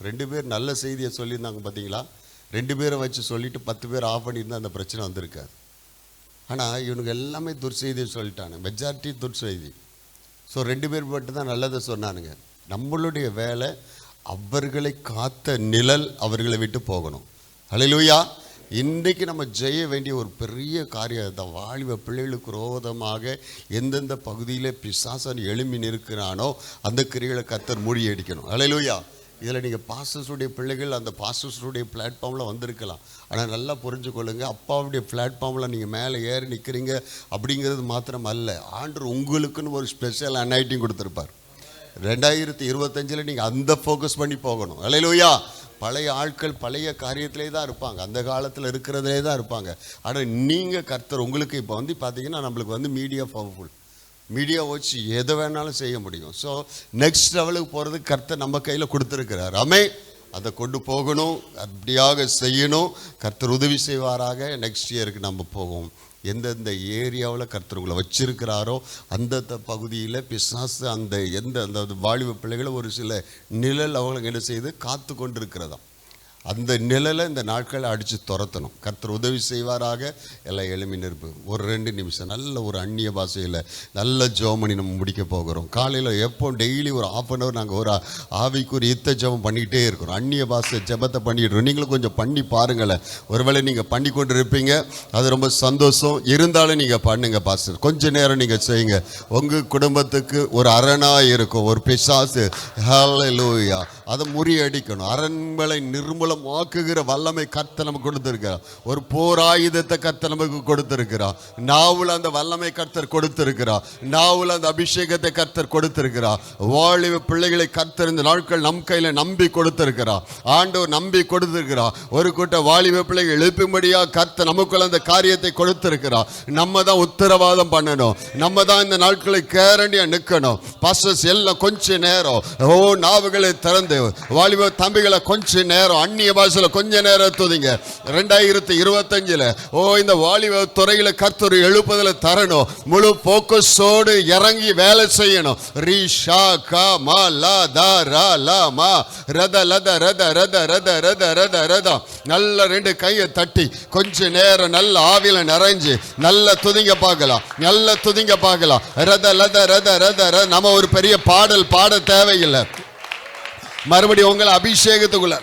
Speaker 10: 2 பேர் நல்ல செய்தியை சொல்லியிருந்தாங்க பார்த்தீங்களா. 2 பேரை வச்சு சொல்லிட்டு 10 பேர் ஆஃப் பண்ணியிருந்தால் அந்த பிரச்சனை வந்திருக்காது. ஆனால் இவனுக்கு எல்லாமே துர்செய்தியை சொல்லிட்டானு, மெஜாரிட்டி துர்செய்தி. ஸோ 2 பேர் மட்டும் தான் நல்லதை சொன்னானுங்க. நம்மளுடைய வேலை அவர்களை காத்த நிழல் அவர்களை விட்டு போகணும். ஹல்லேலூயா. இன்றைக்கு நம்ம செய்ய வேண்டிய ஒரு பெரிய காரியம் தான், வாலிப பிள்ளைகளுக்கு விரோதமாக எந்தெந்த பகுதியில் பிசாசன் எழும்பி நிற்கிறானோ அந்த கிரிகளை கர்த்தர் முறியடிக்கணும். ஹல்லேலூயா. இதில் நீங்கள் பாஸ்டர்ஸுடைய பிள்ளைகள் அந்த பாஸ்டர்ஸுடைய பிளாட்ஃபார்மில் வந்திருக்கலாம். ஆனால் நல்லா புரிஞ்சுக்கொள்ளுங்க, அப்பாவுடைய பிளாட்ஃபார்மில் நீங்கள் மேலே ஏறி நிற்கிறீங்க அப்படிங்கிறது மாத்திரம் அல்ல, ஆண்டவர் உங்களுக்குன்னு ஒரு ஸ்பெஷல் அனாயிட்டிங் கொடுத்துருப்பார். 2025 நீங்கள் அந்த ஃபோக்கஸ் பண்ணி போகணும். ஹல்லேலூயா. பழைய ஆட்கள் பழைய காரியத்திலே தான் இருப்பாங்க, அந்த காலத்தில் இருக்கிறதுலே தான் இருப்பாங்க. ஆனால் நீங்கள் கர்த்தர் உங்களுக்கு இப்போ வந்து பார்த்தீங்கன்னா நம்மளுக்கு வந்து மீடியா பவர்ஃபுல், மீடியா வச்சு எதை வேணாலும் செய்ய முடியும். ஸோ நெக்ஸ்ட் லெவலுக்கு போகிறதுக்கு கர்த்தர் நம்ம கையில் கொடுத்துருக்கிறார். அதை கொண்டு போகணும், அப்படியாக செய்யணும். கர்த்தர் உதவி செய்வாராக. நெக்ஸ்ட் இயருக்கு நம்ம போவோம். எந்தெந்த ஏரியாவில் கர்த்தர் உங்களை வச்சிருக்கிறாரோ அந்த பகுதியில் பிசாசு அந்த வாலிப பிள்ளைகளை ஒரு சில நிழல் அவங்களுக்கு என்ன செய்து காத்து கொண்டு இருக்கிறதா, அந்த நிழலை இந்த நாட்களை அடித்து துரத்தணும். கர்த்தர் உதவி செய்வாராக. எல்லாம் எழுமி நிற்பு. ஒரு 2 நிமிஷம் நல்ல ஒரு அந்நிய பாஷையில் நல்ல ஜெபம் நம்ம முடிக்க போகிறோம். காலையில் எப்போ டெய்லி ஒரு 1/2 hour நாங்கள் ஒரு ஆவிக்குரிய ஜெபம் பண்ணிக்கிட்டே இருக்கிறோம். அந்நிய பாஷை ஜெபத்தை பண்ணிக்கிட்டு நீங்களும் கொஞ்சம் பண்ணி பாருங்களேன். ஒருவேளை நீங்கள் பண்ணி கொண்டு இருப்பீங்க, அது ரொம்ப சந்தோஷம். இருந்தாலும் நீங்கள் பண்ணுங்க பாஸ்டர், கொஞ்ச நேரம் நீங்கள் செய்யுங்க. உங்கள் குடும்பத்துக்கு ஒரு அரணாக இருக்கும் ஒரு பிசாசு. ஹல்லேலூயா. அதை முறியடிக்கணும். அரண்களை நிர்மூலமாக்குகிற வல்லமை கர்த்தர் நமக்கு கொடுத்திருக்கிறார். ஒரு போர் ஆயுதத்தை கர்த்தர் நமக்கு கொடுத்திருக்கிறார். நாவில் அந்த வல்லமை கர்த்தர் கொடுத்திருக்கிறார். நாவில் அந்த அபிஷேகத்தை கர்த்தர் கொடுத்திருக்கிறார். வாலிப பிள்ளைகளை கர்த்தர் இந்த நாட்கள் நம் கையில நம்பி கொடுத்திருக்கிறார். ஆண்டவர் நம்பி கொடுத்திருக்கிறார். ஒரு கூட்ட வாலிப பிள்ளைகள் எழுப்பும்படியா கர்த்தர் நமக்குள்ள அந்த காரியத்தை கொடுத்திருக்கிறார். நம்ம தான் உத்தரவாதம் பண்ணணும். நம்ம தான் இந்த நாட்களை கேரண்டியா நிற்கணும். பாஸ்டர்ஸ் எல்லாம் கொஞ்ச நேரம் நாவுகளை திறந்து வாலிப தம்பிகளை கொஞ்ச நேரம் அந்நிய பாஷையில கொஞ்ச நேரம் துதிங்க. 2025 இந்த வாலிப துறையில கர்த்தர் எழுப்புதல தரணும். முழு போக்கஸோடு இறங்கி வேலை செய்யணும். ரீஷா கமா லா தா ரா லா மா ரத லத ரத ரத ரத ரத ரத ரத. நல்ல 2 கையை தட்டி கொஞ்ச நேரம் நல்ல ஆவில நிறைஞ்சு நல்ல துதிங்க பார்க்கலாம். நல்ல துதிங்க பார்க்கலாம். ரத லத ரத ரத ரத. நம்ம ஒரு பெரிய பாடல் பாட தேவையில்லை. மறுபடியும் உங்களை அபிஷேகத்துக்குள்ள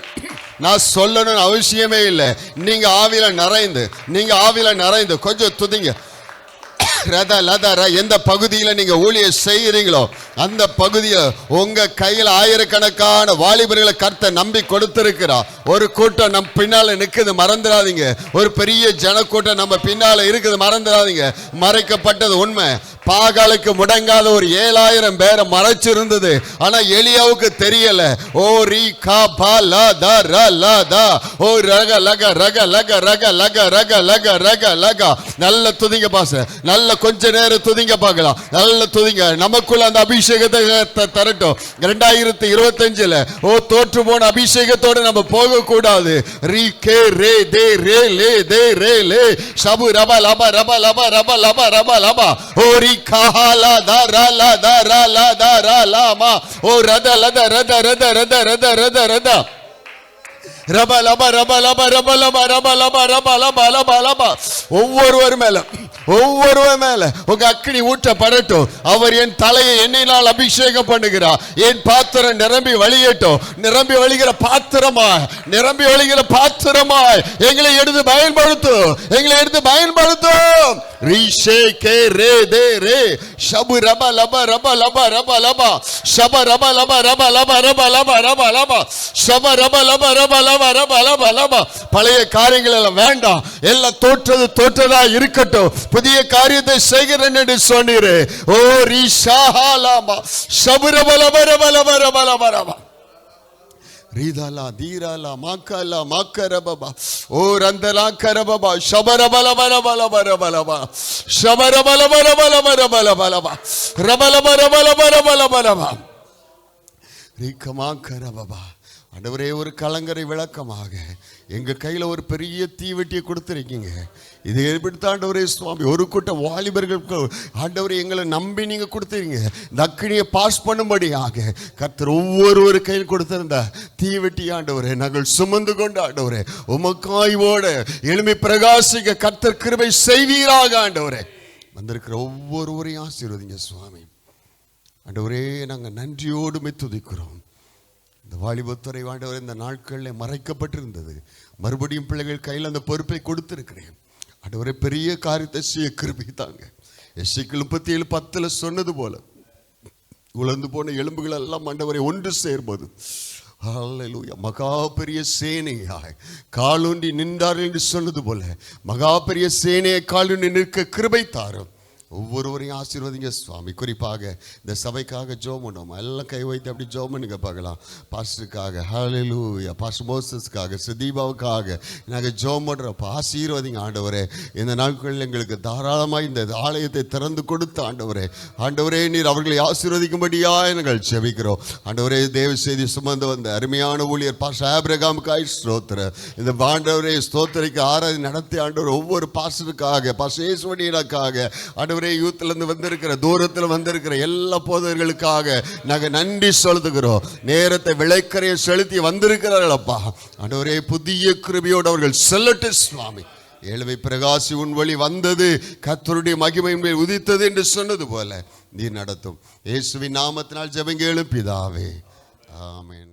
Speaker 10: நான் சொல்லணும்னு அவசியமே இல்லை. நீங்க ஆவில நிறைந்து கொஞ்சம் துதிங்க. ரத லத. எந்த பகுதியில் நீங்க ஊழியம் செய்கிறீங்களோ அந்த பகுதியில் உங்க கையில் ஆயிரக்கணக்கான வாலிபர்களை கர்த்தர் நம்பி கொடுத்திருக்கிறார். ஒரு கூட்டம் நம்ம பின்னால நிற்குது, மறந்துடாதீங்க. ஒரு பெரிய ஜனக்கூட்டம் நம்ம பின்னால இருக்குது, மறந்துடாதீங்க. மறைக்கப்பட்டது உண்மை. பாகாலுக்கு முடங்காத ஒரு 7000 பேரை மறைச்சிருந்தது. ஆனா எலியாவுக்கு தெரியல. ஓ ரீ கா பா லா தா ரா லா தா. ஓ ரக லக ரக லக ரக லக ரக லக ரக லக. நல்ல துதிங்க பாச. நல்ல கொஞ்ச நேரம் துதிங்க பார்க்கலாம். நல்ல துதிங்க. நமக்குள்ள அந்த அபிஷேகத்தை தரட்டும். 2025 தோற்று போன அபிஷேகத்தோடு நம்ம போக கூடாது. ரீ கே ரே தே ரே லே தே ரே லே ஷபு ரப லப ரப லப ரப லப ரப லப. ஓ ரீ கஹாலா தா ரா லா தா ரா லா தா ரா லா மா. ஓ ரத லத ரத ரத ரத ரத ரத ரத. ரப லப ரப லப ரப லப ரப லப ரப லப லப லப. ஒவ்வொருவர் மேல உங்க அக்கினி ஊற்றப்படட்டும். அவர் என் தலையை எண்ணெயினால் அபிஷேகம் பண்ணுகிறார். என் பாத்திரம் நிரம்பி வழியட்டும். நிரம்பி வழிகிற பாத்திரமாய் எங்களை எடுத்து பயன்படுத்தும். ரீஷே கே ரே தே ரே ஷபு ரப லப ரப லப ரப லப ஷப ரப லப ரப லப ரப லப ரப லப ஷப ரப லப ரப லப ரப லப லப. பழைய காரியங்கள் எல்லாம் வேண்டாம். எல்லாம் தோற்றதா இருக்கட்டும். புதிய காரியத்தை செய்கிறேன் என்று சொன்னீரே. ஓ ரீஷாஹாலாமா ஷபுரபலபரபலபரபலபரப. ரீதாலா தீராலா மாக்கலா மாக்கரபபா. ஓ ரந்தலா கரபபா ஷபரபலபரபலபரபலபா ஷபரபலபரபலபரபலபலபா ரபலபரபலபரபலபலபா. ரீகமா கரபபா. ஆண்டவரே ஒரு கலங்கரை விளக்கமாக எங்கள் கையில் ஒரு பெரிய தீவெட்டியை கொடுத்துருக்கீங்க. இதை எப்படித்தான் ஆண்டவரே சுவாமி ஒரு கூட்ட வாலிபர்களுக்கு ஆண்டவரே எங்களை நம்பி நீங்கள் கொடுத்துருங்க. இந்த அக்கினியை பாஸ் பண்ணும்படியாக கர்த்தர் ஒவ்வொரு கையில் கொடுத்திருந்த தீவெட்டி ஆண்டவரே நாங்கள் சுமந்து கொண்டு ஆண்டவரே உமக்காய்வோட எளிமை பிரகாசிக்க கர்த்தர் கிருபை செய்வீராக. ஆண்டவரே வந்திருக்கிற ஒவ்வொருவரையும் ஆசீர்வதிங்க சுவாமி. ஆண்டவரே நாங்கள் நன்றியோடு துதிக்கிறோம். இந்த வாலிபத்துறை ஆண்டவர் இந்த நாட்களில் மறைக்கப்பட்டிருந்தது. மறுபடியும் பிள்ளைகள் கையில் அந்த பொறுப்பை கொடுத்திருக்கிறேன். ஆண்டவரே பெரிய காரியத்தை செய்ய கிருபை தாங்க. எசேக்கியேல் 37:10 சொன்னது போல உலர்ந்து போன எலும்புகள் எல்லாம் ஆண்டவரை ஒன்று சேர்ப்பது ஹல்லேலூயா மகா பெரிய சேனையாய் காலூன்றி நின்றார்கள் என்று சொன்னது போல மகா பெரிய சேனையை காலூன்றி நிற்க கிருபை தாரும். ஒவ்வொருவரையும் ஆசீர்வதிங்க சுவாமி. குறிப்பாக இந்த சபைக்காக ஜெபம் பண்ணுவோம். எல்லாம் கை வைத்து அப்படி ஜெபம் பண்ணுங்க பார்க்கலாம். பாஸ்டருக்காக ஹல்லேலூயா, பாஸ்டர் மோசஸ்க்காக, தீபாவுக்காக நாங்கள் ஜெபம் பண்ணுறோம். ஆசீர்வதிங்க ஆண்டவரே. இந்த நாட்களில் எங்களுக்கு தாராளமாக இந்த ஆலயத்தை திறந்து கொடுத்த ஆண்டவரே, ஆண்டவரே நீர் அவர்களை ஆசீர்வதிக்கும்படியாக நாங்கள் ஜெபிக்கிறோம். ஆண்டவரே தேவ செய்தி சுமந்து வந்த அருமையான ஊழியர் பாஸ்டர் ஆபிரகாமுக்காய் ஸ்தோத்திரம். இந்த ஆண்டவரே ஸ்தோத்திரிக்கு ஆராதனை நடத்தி ஆண்டவர் ஒவ்வொரு பாஸ்டருக்காக, பாஸ்டர் ஈஸ்வரியனுக்காக, ஆண்டவர் யூத்லேருந்து வந்திருக்கிற தூரத்தில் வந்திருக்கிற எல்லா போதர்களுக்காக நாங்கள் நன்றி செலுத்துகிறோம். நேரத்தை விளைக்கரையை செலுத்தி வந்திருக்கிறார்கள் அப்பா. ஆண்டவரே புதிய கிருபையோடு அவர்கள் செல்லட்டு சுவாமி. ஏழுவை பிரகாசி உன் வழி வந்தது, கர்த்தருடைய மகிமையின் மேல் உதித்தது என்று சொன்னது போல நீ நடத்தும். இயேசுவின் நாமத்தினால் ஜெபங்கேளும் பிதாவே, ஆமென்.